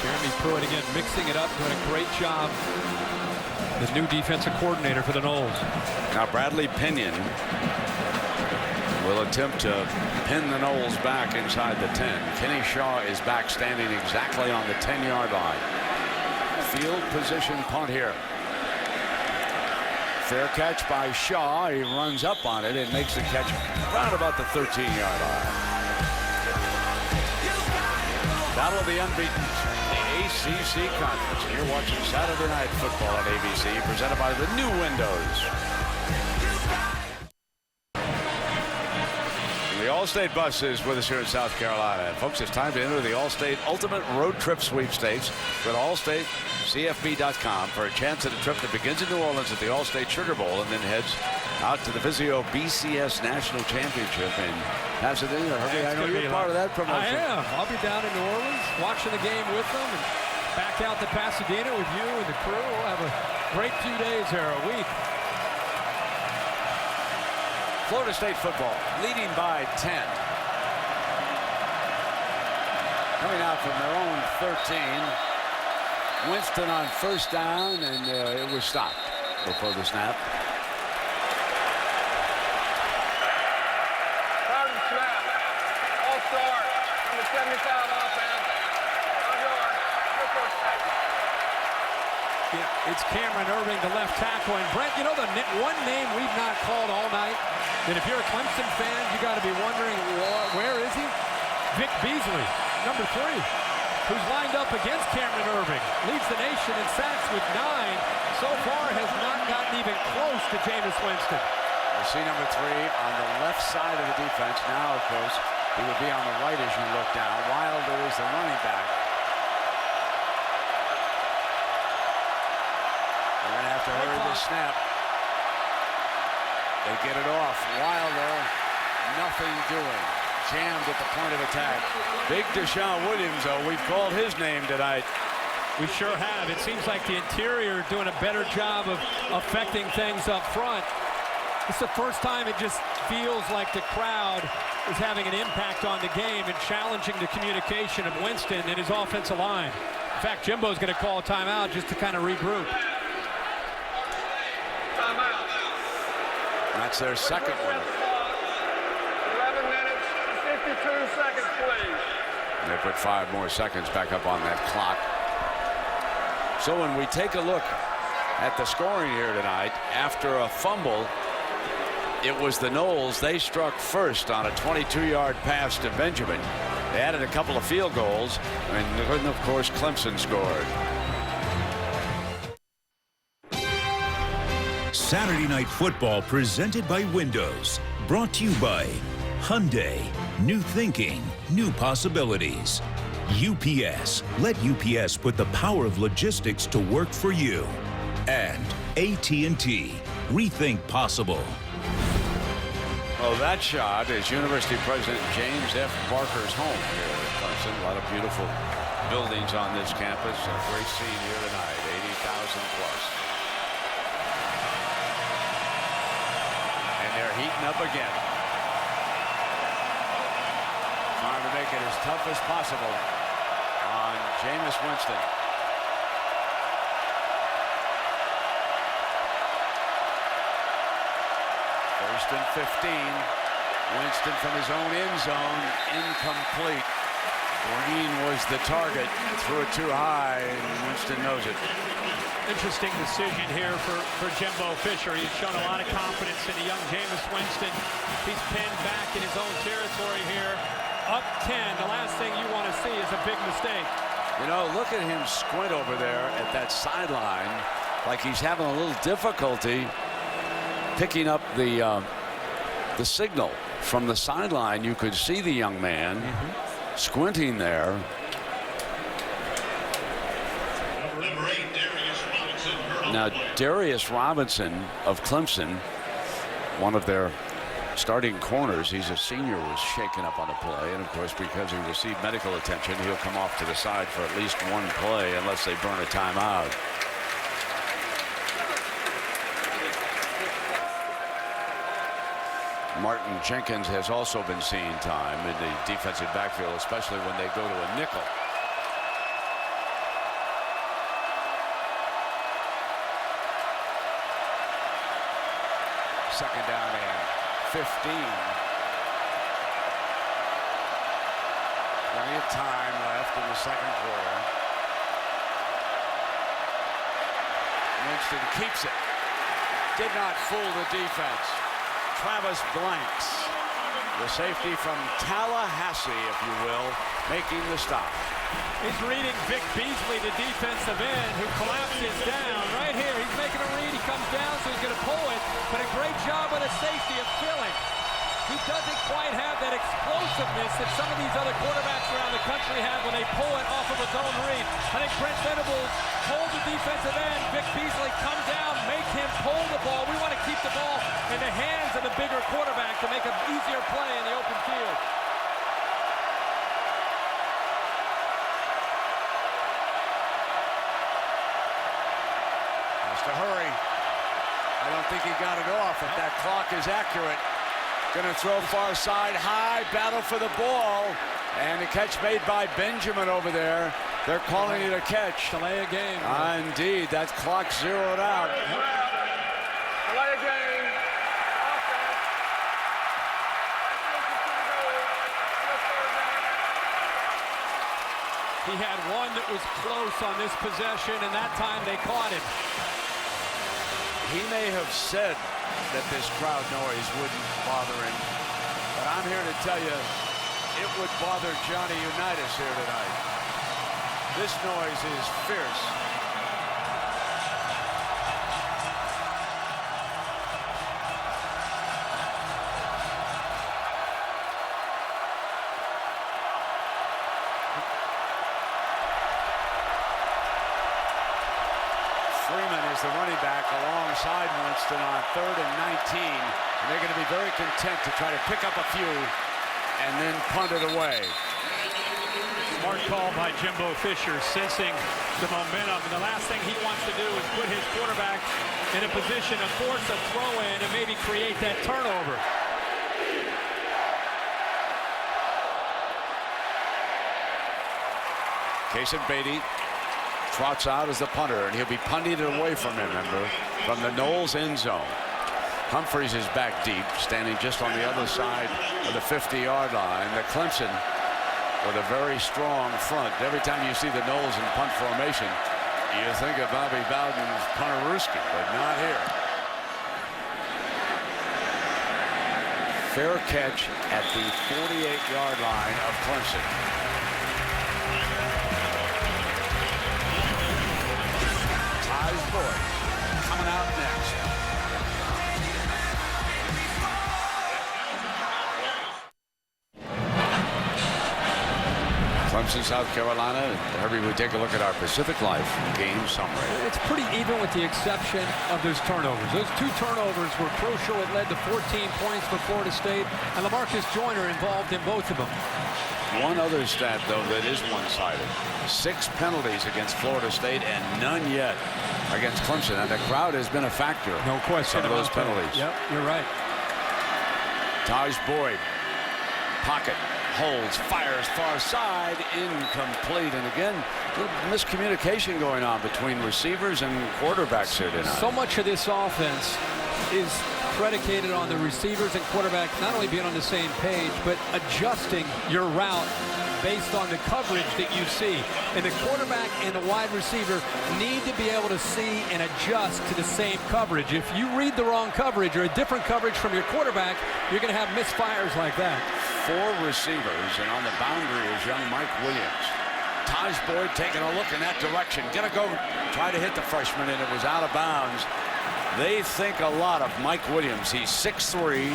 Jeremy Pruitt again mixing it up, doing a great job. The new defensive coordinator for the Noles. Now Bradley Pinion will attempt to pin the Noles back inside the 10. Kenny Shaw is back standing exactly on the 10-yard line. Field position punt here. Fair catch by Shaw. He runs up on it and makes the catch round about the 13-yard line. Battle of the unbeaten, the ACC Conference. And you're watching Saturday Night Football on ABC, presented by the new Windows. The Allstate bus is with us here in South Carolina. And folks, it's time to enter the Allstate Ultimate Road Trip Sweepstakes. Go to AllstateCFB.com for a chance at a trip that begins in New Orleans at the Allstate Sugar Bowl and then heads out to the Vizio BCS National Championship in Pasadena. Herbie, I know you're part of that promotion. I am. I'll be down in New Orleans watching the game with them and back out to Pasadena with you and the crew. We'll have a great few days there, a week. Florida State football leading by 10. Coming out from their own 13. Winston on first down, and it was stopped before the snap. Third and snap. All start. Number 75 offense. 1 yard. Good first down. It's Cameron Irving, the left tackle. And Brent, you know the one name we've not called all night? That if you're a Clemson fan, you got to be wondering, where is he? Vic Beasley, number 3, who's lined up against Cameron Irving. Leads the nation in sacks with 9. So far has not gotten even close to Jameis Winston. You see number 3 on the left side of the defense. Now, of course, he would be on the right as you look down. Wilder is the running back. They're going to have to hurry the snap. They get it off. Wilder, nothing doing. Jammed at the point of attack. Big Deshaun Williams, though, we've called his name tonight. We sure have. It seems like the interior doing a better job of affecting things up front. It's the first time it just feels like the crowd is having an impact on the game and challenging the communication of Winston and his offensive line. In fact, Jimbo's going to call a timeout just to kind of regroup. Timeout. That's their second one. 11 minutes and 52 seconds, please. They put 5 more seconds back up on that clock. So when we take a look at the scoring here tonight, after a fumble, it was the Noles. They struck first on a 22-yard pass to Benjamin. They added a couple of field goals, and then, of course, Clemson scored. Saturday Night Football presented by Windows. Brought to you by Hyundai. New thinking, new possibilities. UPS. Let UPS put the power of logistics to work for you. And AT&T. Rethink possible. Well, that shot is University President James F. Barker's home here at Clemson. A lot of beautiful buildings on this campus. A great scene here tonight. 80,000 plus. And they're heating up again. Trying to make it as tough as possible on Jameis Winston. First and 15. Winston from his own end zone. Incomplete. Green was the target. Threw it too high, and Winston knows it. Interesting decision here for Jimbo Fisher. He's shown a lot of confidence in the young Jameis Winston. He's pinned back in his own territory here. Up 10. The last thing you want to see is a big mistake. You know, look at him squint over there at that sideline like he's having a little difficulty picking up the signal from the sideline. You could see the young man squinting there. Now, Darius Robinson of Clemson, one of their starting corners, he's a senior, was shaken up on a play. And, of course, because he received medical attention, he'll come off to the side for at least one play unless they burn a timeout. Martin Jenkins has also been seeing time in the defensive backfield, especially when they go to a nickel. Second down and 15. Plenty of time left in the second quarter. Winston keeps it. Did not fool the defense. Travis Blanks, the safety from Tallahassee, if you will, making the stop. He's reading Vic Beasley, the defensive end, who collapses down. Right here, he's making a read. He comes down, so he's going to pull it. But a great job by the safety of filling. He doesn't quite have that explosiveness that some of these other quarterbacks around the country have when they pull it off of a zone read. I think Brent Venables holds the defensive end. Vic Beasley come down, make him pull the ball. We want to keep the ball in the hands of the bigger quarterback to make an easier play in the open field. Has to hurry. I don't think he got it off if that clock is accurate. Gonna throw far side, high, battle for the ball, and the catch made by Benjamin over there. They're calling it a catch. Delay a game. Indeed, that clock zeroed out. Delay a game. He had one that was close on this possession, and that time they caught him. He may have said that this crowd noise wouldn't bother him, but I'm here to tell you it would bother Johnny Unitas here tonight. This noise is fierce. Freeman is the running back alongside Winston on 3rd and 19. And they're going to be very content to try to pick up a few and then punt it away. Smart call by Jimbo Fisher, sensing the momentum. And the last thing he wants to do is put his quarterback in a position to force a throw in and maybe create that turnover. Kason Beatty trots out as the punter, and he'll be punted away from him, remember, from the Knowles end zone. Humphreys is back deep, standing just on the other side of the 50-yard line. The Clemson with a very strong front. Every time you see the Knowles in punt formation, you think of Bobby Bowden's Punterooski, but not here. Fair catch at the 48-yard line of Clemson. Boyd coming out next. Clemson, South Carolina. Herbie, we take a look at our Pacific Life game summary. It's pretty even with the exception of those turnovers. Those 2 turnovers were crucial. It led to 14 points for Florida State, and LaMarcus Joyner involved in both of them. One other stat, though, that is one-sided. 6 penalties against Florida State and none yet against Clemson. And the crowd has been a factor. No question. Some of those penalties. Yep, you're right. Taj Boyd, pocket, holds, fires far side, incomplete. And again, a little miscommunication going on between receivers and quarterbacks here tonight. So much of this offense is predicated on the receivers and quarterbacks not only being on the same page, but adjusting your route based on the coverage that you see. And the quarterback and the wide receiver need to be able to see and adjust to the same coverage. If you read the wrong coverage or a different coverage from your quarterback, you're going to have misfires like that. 4 receivers, and on the boundary is young Mike Williams. Taj Boyd taking a look in that direction. Gonna go try to hit the freshman, and it was out of bounds. They think a lot of Mike Williams. He's 6'3".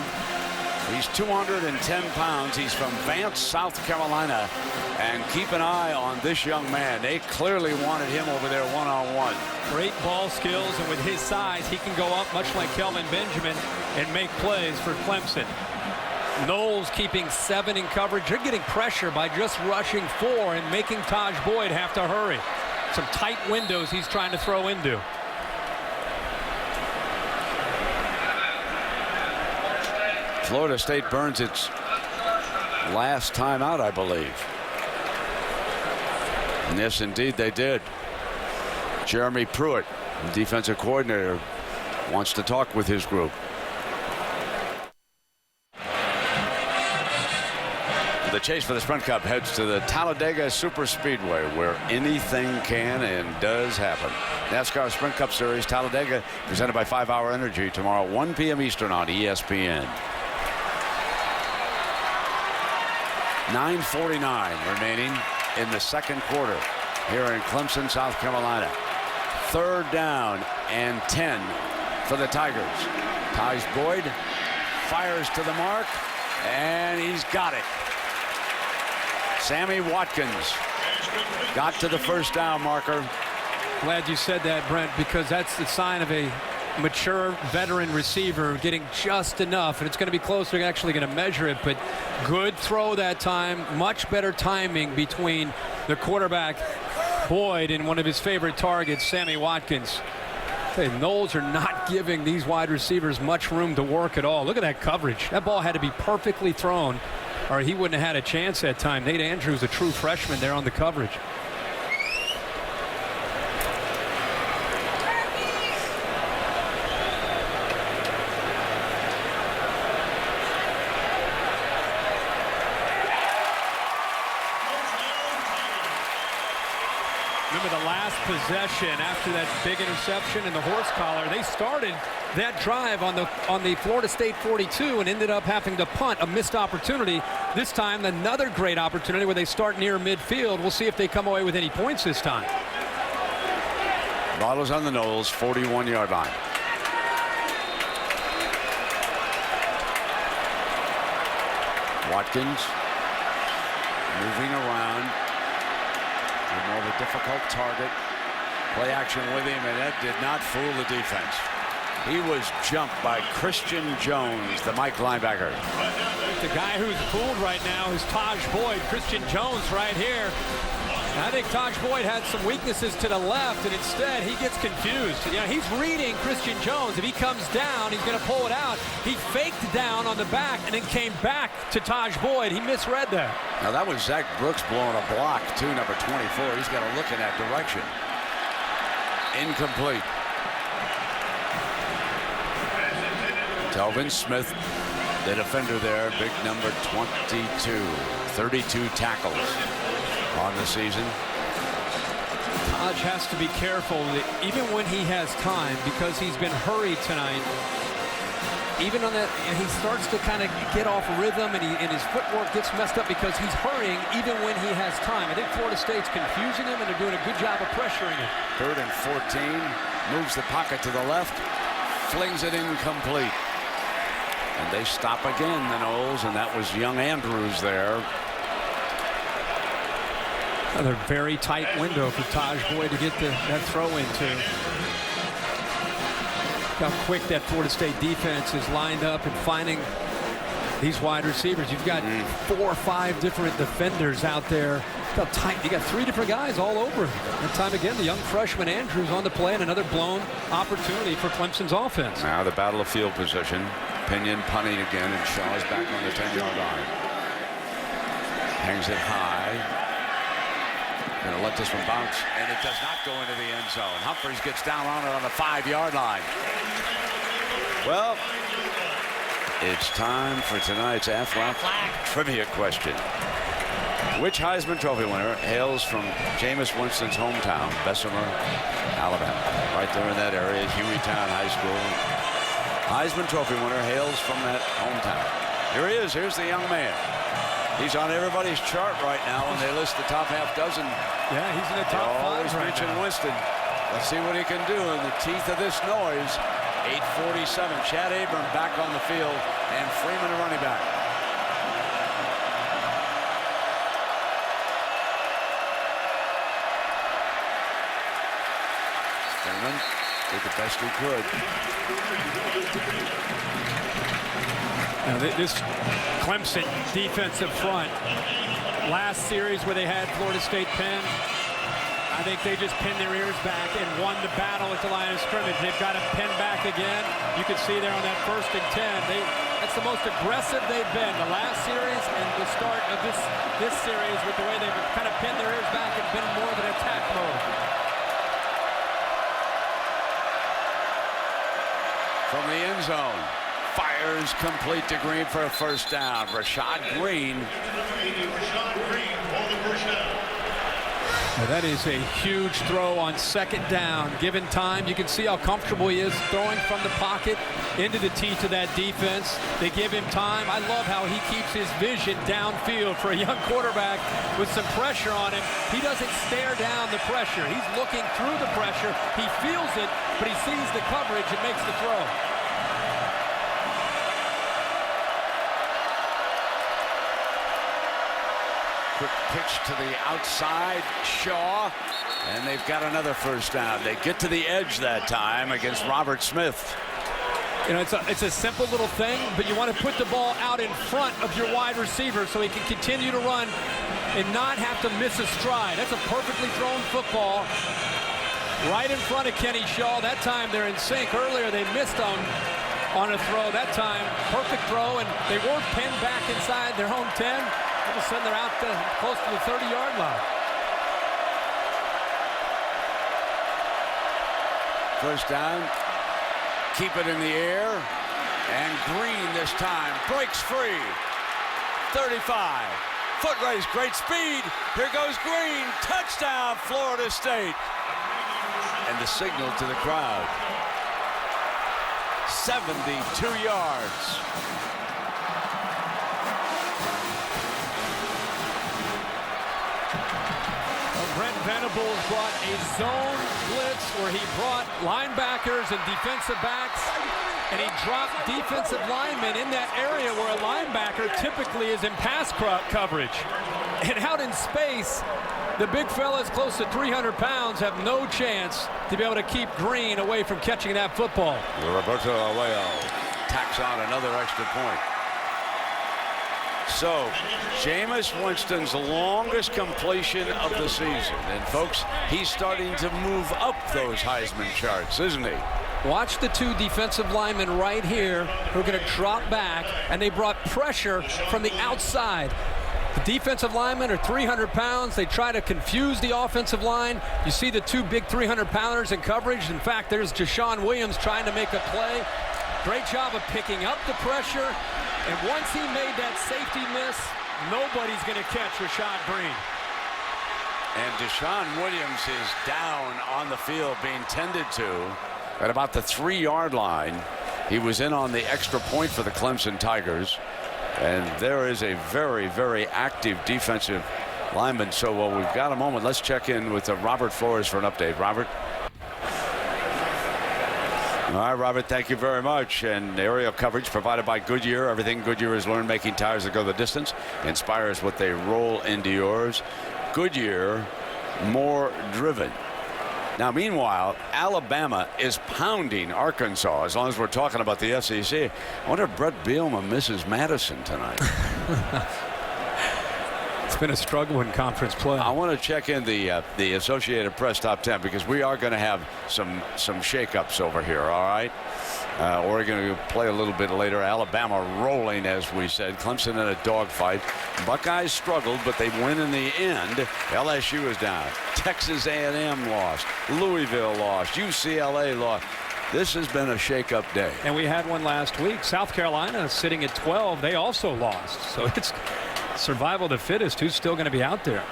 He's 210 pounds. He's from Vance, South Carolina. And keep an eye on this young man. They clearly wanted him over there one-on-one. Great ball skills, and with his size, he can go up much like Kelvin Benjamin and make plays for Clemson. Knowles keeping 7 in coverage. They're getting pressure by just rushing 4 and making Taj Boyd have to hurry. Some tight windows he's trying to throw into. Florida State burns its last timeout, I believe. And yes, indeed, they did. Jeremy Pruitt, the defensive coordinator, wants to talk with his group. The chase for the Sprint Cup heads to the Talladega Super Speedway, where anything can and does happen. NASCAR Sprint Cup Series, Talladega, presented by 5 Hour Energy, tomorrow 1 p.m. Eastern on ESPN. 9:49 remaining in the second quarter here in Clemson, South Carolina. 3rd down and 10 for the Tigers. Taj Boyd fires to the mark, and he's got it. Sammy Watkins got to the first down marker. Glad you said that, Brent, because that's the sign of a mature veteran receiver getting just enough, and it's going to be close. They're actually going to measure it, but good throw that time. Much better timing between the quarterback, Boyd, and one of his favorite targets, Sammy Watkins. The Knowles are not giving these wide receivers much room to work at all. Look at that coverage. That ball had to be perfectly thrown, or he wouldn't have had a chance that time. Nate Andrews, a true freshman, there on the coverage. Remember the last possession after that big interception and the horse collar, they started that drive on the Florida State 42 and ended up having to punt, a missed opportunity. This time another great opportunity where they start near midfield. We'll see if they come away with any points this time. Bottles on the Knowles 41-yard line. Watkins moving around. More of a difficult target. Play action with him, and that did not fool the defense. He was jumped by Christian Jones, the Mike linebacker. The guy who's fooled right now is Taj Boyd. Christian Jones right here. I think Taj Boyd had some weaknesses to the left, and instead he gets confused. Yeah, he's reading Christian Jones. If he comes down, he's going to pull it out. He faked down on the back and then came back to Taj Boyd. He misread that. Now that was Zach Brooks blowing a block too, number 24. He's got to look in that direction. Incomplete. Telvin Smith, the defender there, big number 22. 32 tackles on the season. Taj has to be careful that even when he has time, because he's been hurried tonight, even on that, and he starts to kind of get off rhythm, and his footwork gets messed up because he's hurrying even when he has time. I think Florida State's confusing him, and they're doing a good job of pressuring him. 3rd and 14, moves the pocket to the left, flings it incomplete. And they stop again, the Knowles, and that was young Andrews there. Another very tight window for Taj Boyd to get that throw into. Look how quick that Florida State defense is lined up and finding these wide receivers. You've got 4 or 5 different defenders out there. Look how tight. You got 3 different guys all over. And time again, the young freshman Andrews on the play, and another blown opportunity for Clemson's offense. Now the battle of field position. Pinion punting again, and Shaw's back on the 10-yard line. Hangs it high. Going to let this one bounce, and it does not go into the end zone. Humphries gets down on it on the 5-yard line. Well, it's time for tonight's Aflac trivia question. Which Heisman Trophy winner hails from Jameis Winston's hometown, Bessemer, Alabama? Right there in that area, Hueytown High School. Heisman Trophy winner hails from that hometown. Here he is. Here's the young man. He's on everybody's chart right now, and they list the top half dozen. Yeah, he's in the top 5 always right mention now. Winston. Let's see what he can do in the teeth of this noise. 8:47. Chad Abram back on the field, and Freeman the running back. Freeman did the best he could. Now, this Clemson defensive front, last series where they had Florida State pinned, I think they just pinned their ears back and won the battle at the line of scrimmage. They've got to pin back again. You can see there on that 1st and 10. That's the most aggressive they've been. The last series and the start of this series with the way they've kind of pinned their ears back and been more of an attack mode. From the end zone, fires complete to Green for a first down. Rashad Green. Now that is a huge throw on second down. Given time, you can see how comfortable he is throwing from the pocket into the teeth of that defense. They give him time. I love how he keeps his vision downfield for a young quarterback with some pressure on him. He doesn't stare down the pressure. He's looking through the pressure. He feels it, but he sees the coverage and makes the throw. Quick pitch to the outside, Shaw, and they've got another first down. They get to the edge that time against Robert Smith. You know, it's a simple little thing, but you want to put the ball out in front of your wide receiver so he can continue to run and not have to miss a stride. That's a perfectly thrown football right in front of Kenny Shaw. That time they're in sync. Earlier they missed on a throw. That time, perfect throw, and they weren't pinned back inside their own 10. All of a sudden, they're out close to the 30-yard line. First down, keep it in the air, and Green this time breaks free. 35, foot race, great speed. Here goes Green, touchdown, Florida State. And the signal to the crowd. 72 yards. Brent Venables brought a zone blitz where he brought linebackers and defensive backs, and he dropped defensive linemen in that area where a linebacker typically is in pass coverage. And out in space, the big fellas close to 300 pounds have no chance to be able to keep Green away from catching that football. Roberto Arroyo tacks on another extra point. So, Jameis Winston's longest completion of the season. And, folks, he's starting to move up those Heisman charts, isn't he? Watch the two defensive linemen right here who are going to drop back, and they brought pressure from the outside. The defensive linemen are 300 pounds. They try to confuse the offensive line. You see the two big 300-pounders in coverage. In fact, there's Deshaun Williams trying to make a play. Great job of picking up the pressure. And once he made that safety miss, nobody's going to catch Rashad Green. And Deshaun Williams is down on the field being tended to at about the 3-yard line. He was in on the extra point for the Clemson Tigers. And there is a very, very active defensive lineman. So while we've got a moment, let's check in with Robert Flores for an update. Robert? All right, Robert, thank you very much. And aerial coverage provided by Goodyear. Everything Goodyear has learned making tires that go the distance inspires what they roll into yours. Goodyear, more driven. Now, meanwhile, Alabama is pounding Arkansas. As long as we're talking about the SEC, I wonder if Brett Bielema misses Madison tonight. It's been a struggle in conference play. I want to check in the Associated Press top 10 because we are going to have some shakeups over here. All right, we're going to play a little bit later. Alabama rolling, as we said. Clemson in a dogfight. Buckeyes struggled, but they win in the end. LSU is down. Texas A&M lost. Louisville lost. UCLA lost. This has been a shake-up day. And we had one last week. South Carolina sitting at 12. They also lost. So it's survival of the fittest. Who's still going to be out there?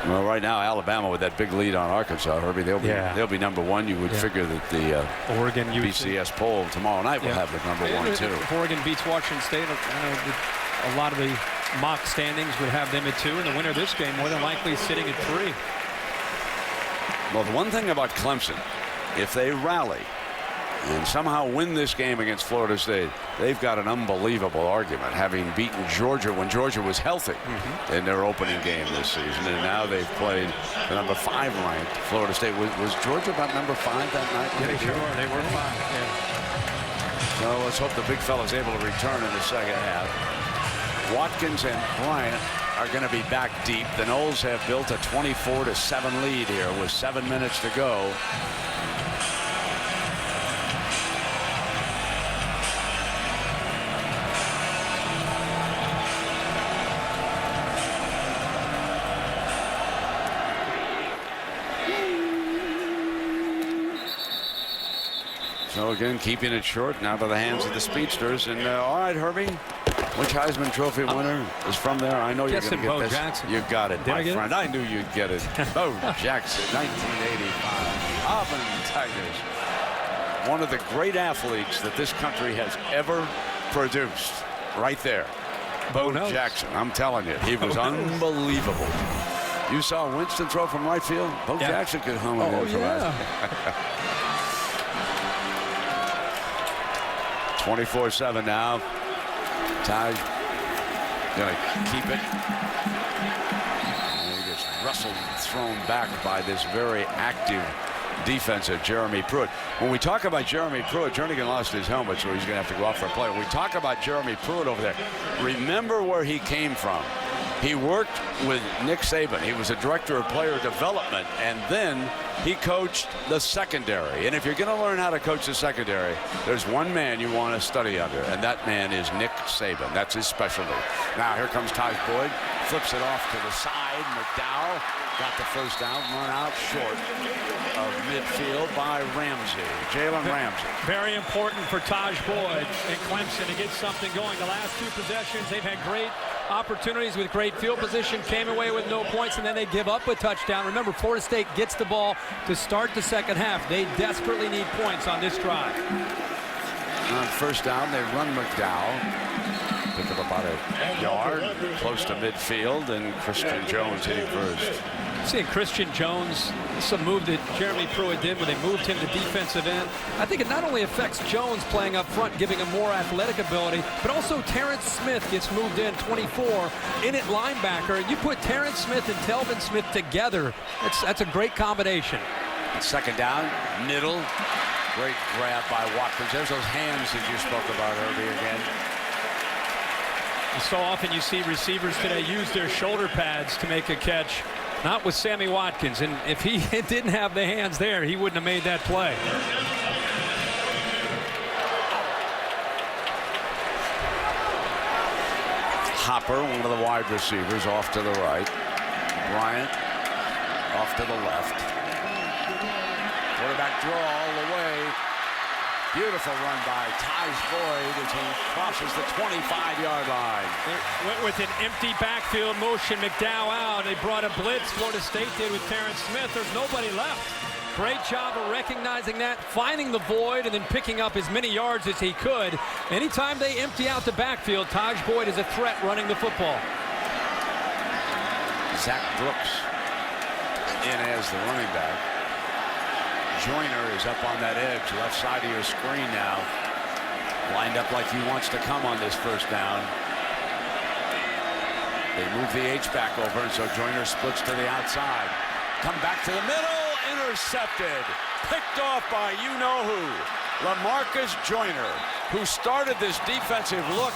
Well, right now, Alabama with that big lead on Arkansas, Herbie, they'll be number one. You would figure that the Oregon BCS poll tomorrow night will have the number one, too. If Oregon beats Washington State, a lot of the mock standings would have them at 2, and the winner of this game more than likely sitting at 3. Well, the one thing about Clemson, if they rally and somehow win this game against Florida State, they've got an unbelievable argument, having beaten Georgia when Georgia was healthy in their opening game this season. And now they've played the number 5 ranked Florida State. Was Georgia about number 5 that night? Yeah, they sure were. They were 5. Yeah. So let's hope the big fella's able to return in the second half. Watkins and Bryant are going to be back deep. The Noles have built a 24-7 lead here with 7 minutes to go. So again, keeping it short now to the hands of the speedsters. And all right, Herbie, which Heisman Trophy winner is from there? I know you're going to get Bo this. Jackson. You got it, my I get friend. it? I knew you'd get it. Bo Jackson, 1985. Auburn Tigers. One of the great athletes that this country has ever produced. Right there. Bo Jackson. I'm telling you, he was unbelievable. You saw Winston throw from right field. Bo Jackson could hum it in from out. 24-7 now. Taj gonna keep it. And he gets wrestled, thrown back by this very active defensive Jeremy Pruitt. When we talk about Jeremy Pruitt, Jernigan lost his helmet, so he's going to have to go out for a play. When we talk about Jeremy Pruitt over there, remember where he came from. He worked with Nick Saban. He was a director of player development, and then he coached the secondary. And if you're going to learn how to coach the secondary, there's one man you want to study under, and that man is Nick Saban. That's his specialty. Now here comes Taj Boyd, flips it off to the side. McDowell got the first down, run out short of midfield by Ramsey, Jalen Ramsey. Very important for Taj Boyd and Clemson to get something going. The last two possessions, they've had great opportunities with great field position, came away with no points, and then they give up a touchdown. Remember, Florida State gets the ball to start the second half. They desperately need points on this drive. On first down, they run McDowell. Pick up about a yard, close to midfield, and Christian Jones hitting first. Seeing Christian Jones, it's a move that Jeremy Pruitt did when they moved him to defensive end. I think it not only affects Jones playing up front, giving him more athletic ability, but also Terrence Smith gets moved in 24 in at linebacker. You put Terrence Smith and Telvin Smith together, that's a great combination. Second down, middle. Great grab by Watkins. There's those hands that you spoke about earlier again. So often you see receivers today use their shoulder pads to make a catch. Not with Sammy Watkins, and if he didn't have the hands there, he wouldn't have made that play. Hopper, one of the wide receivers, off to the right. Bryant off to the left. Quarterback draw all the way. Beautiful run by Taj Boyd as he crosses the 25-yard line. They went with an empty backfield motion. McDowell out. They brought a blitz. Florida State did with Terrence Smith. There's nobody left. Great job of recognizing that, finding the void, and then picking up as many yards as he could. Anytime they empty out the backfield, Taj Boyd is a threat running the football. Zach Brooks in as the running back. Joyner is up on that edge, left side of your screen now. Lined up like he wants to come on this first down. They move the H-back over, and so Joyner splits to the outside. Come back to the middle, intercepted. Picked off by you-know-who. LaMarcus Joyner, who started this defensive look,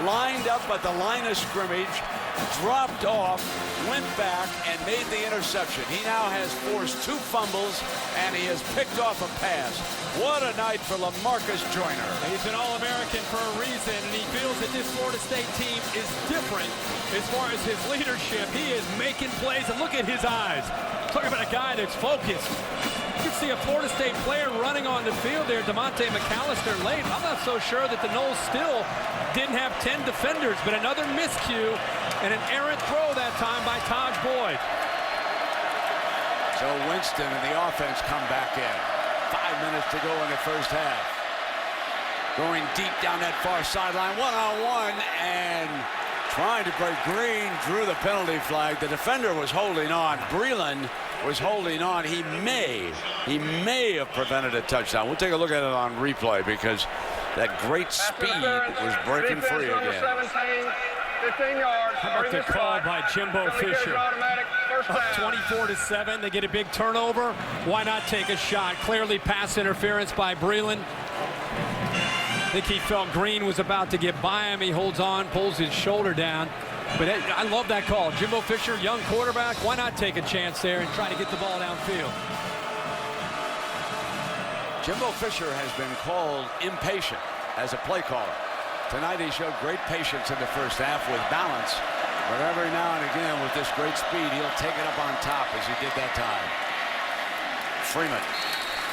lined up at the line of scrimmage, dropped off, went back, and made the interception. He now has forced 2 fumbles, and he has picked off a pass. What a night for LaMarcus Joyner. He's an All-American for a reason, and he feels that this Florida State team is different as far as his leadership. He is making plays, and look at his eyes. Talk about a guy that's focused. You can see a Florida State player running on the field there, DeMonte McAllister late. I'm not so sure that the Noles still didn't have 10 defenders, but another miscue and an errant throw that time by Taj Boyd. So Winston and the offense come back in. 5 minutes to go in the first half. Going deep down that far sideline, one-on-one, and trying to break Green, drew the penalty flag. The defender was holding on. Breland was holding on. He may have prevented a touchdown. We'll take a look at it on replay because that great speed was breaking free again. 17, 15 yards. How about the call by Jimbo Fisher? Up 24-7. They get a big turnover. Why not take a shot? Clearly pass interference by Breland. I think he felt Green was about to get by him. He holds on, pulls his shoulder down. But I love that call. Jimbo Fisher, young quarterback. Why not take a chance there and try to get the ball downfield? Jimbo Fisher has been called impatient as a play caller. Tonight he showed great patience in the first half with balance. But every now and again with this great speed, he'll take it up on top as he did that time. Freeman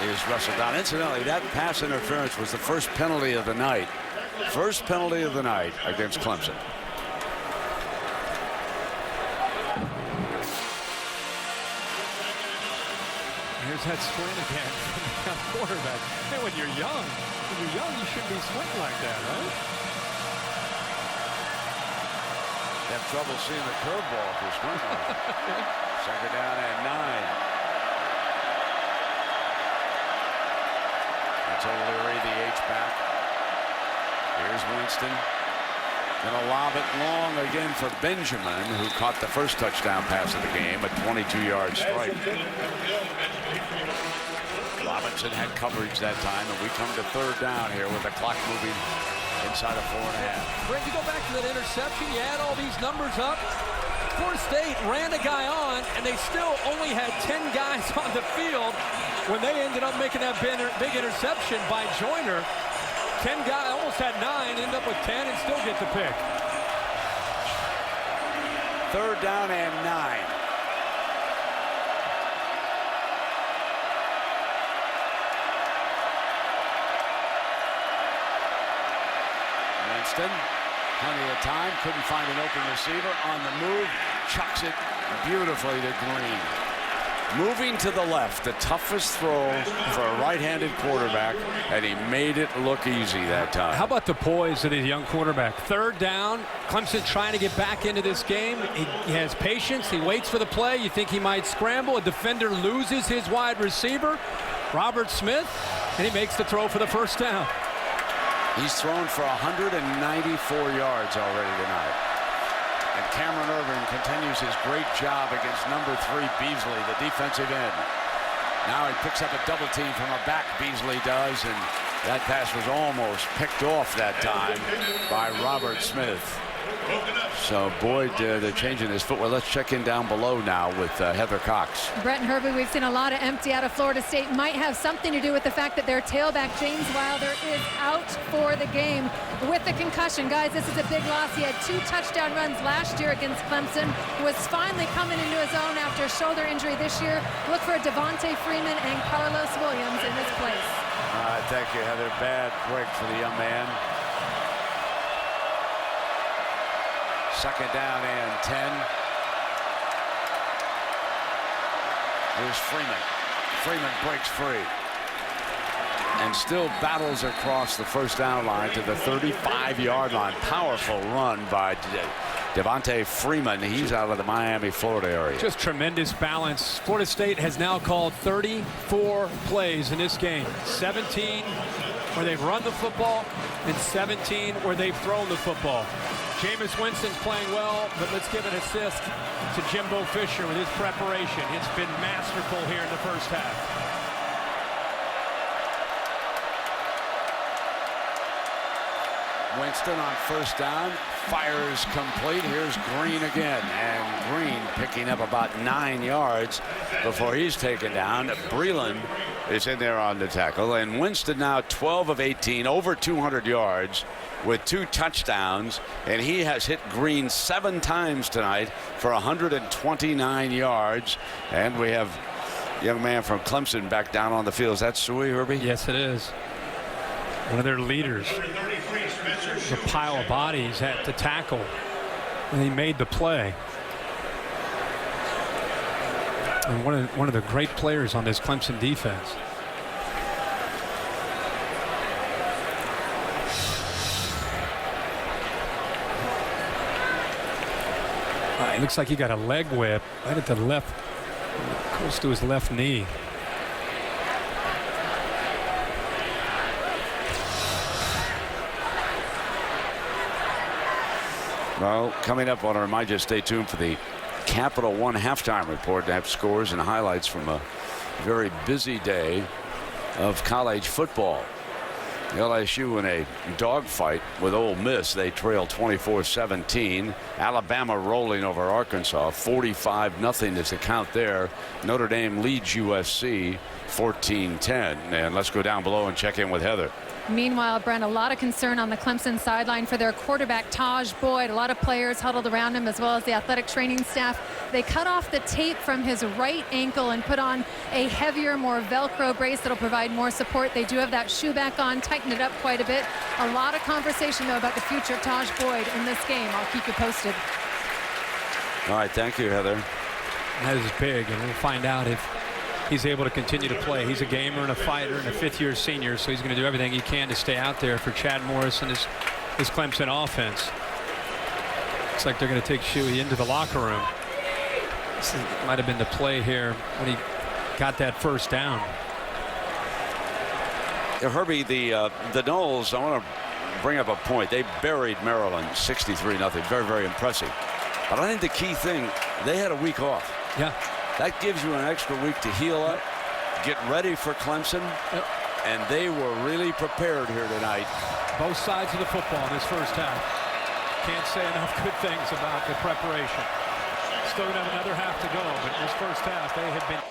is wrestled down. Incidentally, that pass interference was the first penalty of the night. First penalty of the night against Clemson. Here's that sprint again from the quarterback. Hey, when you're young, you shouldn't be sprinting like that, right? Have trouble seeing the curveball if you're sprinting. Second down and 9. That's O'Leary, the H-back. Here's Winston. Gonna lob it long again for Benjamin, who caught the first touchdown pass of the game, a 22-yard strike. Robinson had coverage that time, and we come to third down here with the clock moving inside of 4.5. Brent, you go back to that interception, you add all these numbers up. Florida State ran a guy on, and they still only had 10 guys on the field when they ended up making that big interception by Joyner. 10 guys, almost had 9, end up with 10 and still get the pick. Third down and 9. Winston, plenty of time, couldn't find an open receiver, on the move, chucks it beautifully to Green. Moving to the left, the toughest throw for a right-handed quarterback, and he made it look easy that time. How about the poise of the young quarterback? Third down, Clemson trying to get back into this game. He has patience, he waits for the play. You think he might scramble, a defender loses his wide receiver, Robert Smith, and he makes the throw for the first down. He's thrown for 194 yards already tonight. And Cameron Irvin continues his great job against number 3 Beasley, the defensive end. Now he picks up a double team from a back, Beasley does, and that pass was almost picked off that time by Robert Smith. So Boyd, they're changing his footwear. Let's check in down below now with Heather Cox. Brett and Herbie, we've seen a lot of empty out of Florida State. Might have something to do with the fact that their tailback, James Wilder, is out for the game with the concussion. Guys, this is a big loss. He had 2 touchdown runs last year against Clemson. Was finally coming into his own after a shoulder injury this year. Look for Devontae Freeman and Carlos Williams in his place. Thank you, Heather. Bad break for the young man. Second down and 10. Here's Freeman. Freeman breaks free and still battles across the first down line to the 35-yard line. Powerful run by Devontae Freeman. He's out of the Miami, Florida area. Just tremendous balance. Florida State has now called 34 plays in this game. 17 where they've run the football and 17 where they've thrown the football. Jameis Winston's playing well, but let's give an assist to Jimbo Fisher with his preparation. It's been masterful here in the first half. Winston on first down, fires complete. Here's Green again, and Green picking up about 9 yards before he's taken down. Breland is in there on the tackle, and Winston now 12 of 18, over 200 yards with 2 touchdowns, and he has hit Green 7 times tonight for 129 yards. And we have a young man from Clemson back down on the field. Is that Suey, Herbie? Yes, it is. One of their leaders. A pile of bodies at the tackle, and he made the play. And one of the great players on this Clemson defense. It looks like he got a leg whip right at the left, close to his left knee. Well, coming up, I want to remind you to stay tuned for the Capital One halftime report to have scores and highlights from a very busy day of college football. LSU in a dogfight with Ole Miss. They trail 24-17. Alabama rolling over Arkansas. 45-0 is the count there. Notre Dame leads USC 14-10. And let's go down below and check in with Heather. Meanwhile, Brent, a lot of concern on the Clemson sideline for their quarterback, Taj Boyd. A lot of players huddled around him, as well as the athletic training staff. They cut off the tape from his right ankle and put on a heavier, more Velcro brace that'll provide more support. They do have that shoe back on, tighten it up quite a bit. A lot of conversation, though, about the future of Taj Boyd in this game. I'll keep you posted. All right, thank you, Heather. That is big, and we'll find out if he's able to continue to play. He's a gamer and a fighter and a fifth-year senior, so he's going to do everything he can to stay out there for Chad Morris and his Clemson offense. Looks like they're going to take Shuey into the locker room. This might have been the play here when he got that first down. Herbie, the Noles, I want to bring up a point. They buried Maryland 63-0. Very, very impressive. But I think the key thing, they had a week off. Yeah. That gives you an extra week to heal up, get ready for Clemson, and they were really prepared here tonight. Both sides of the football in this first half. Can't say enough good things about the preparation. Still going to have another half to go, but this first half, they have been...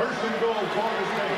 First and goal, Florida State.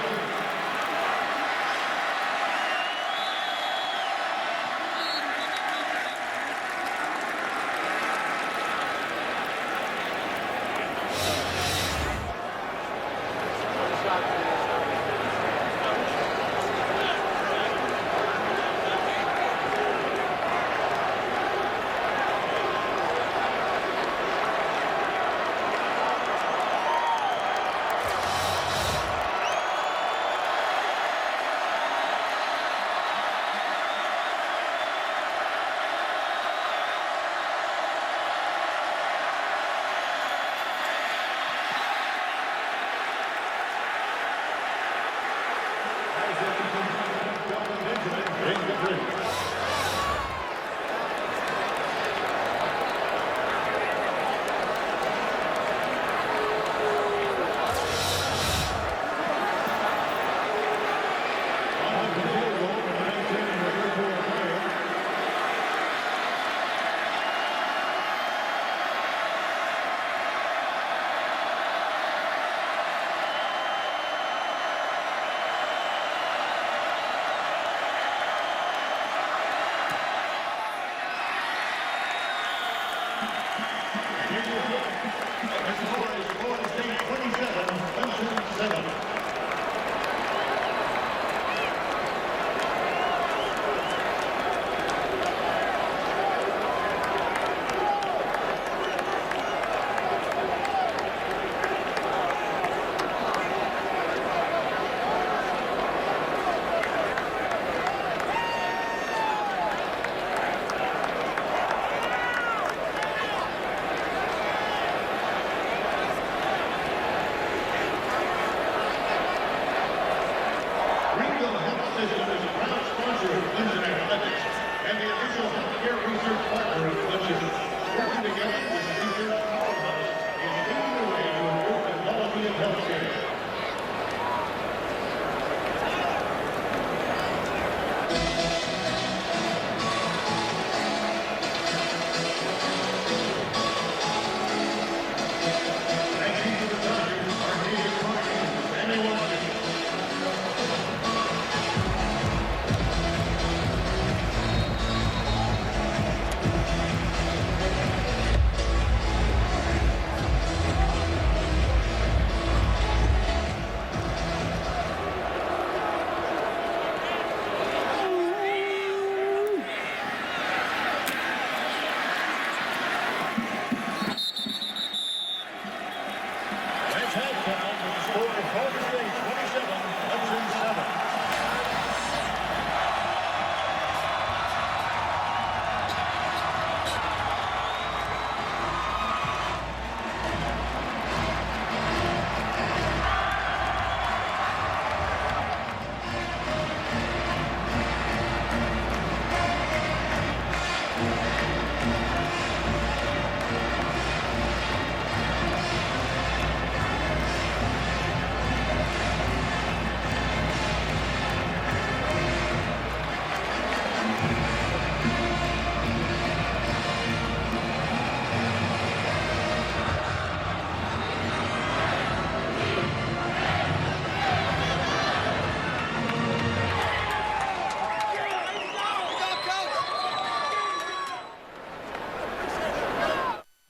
working together.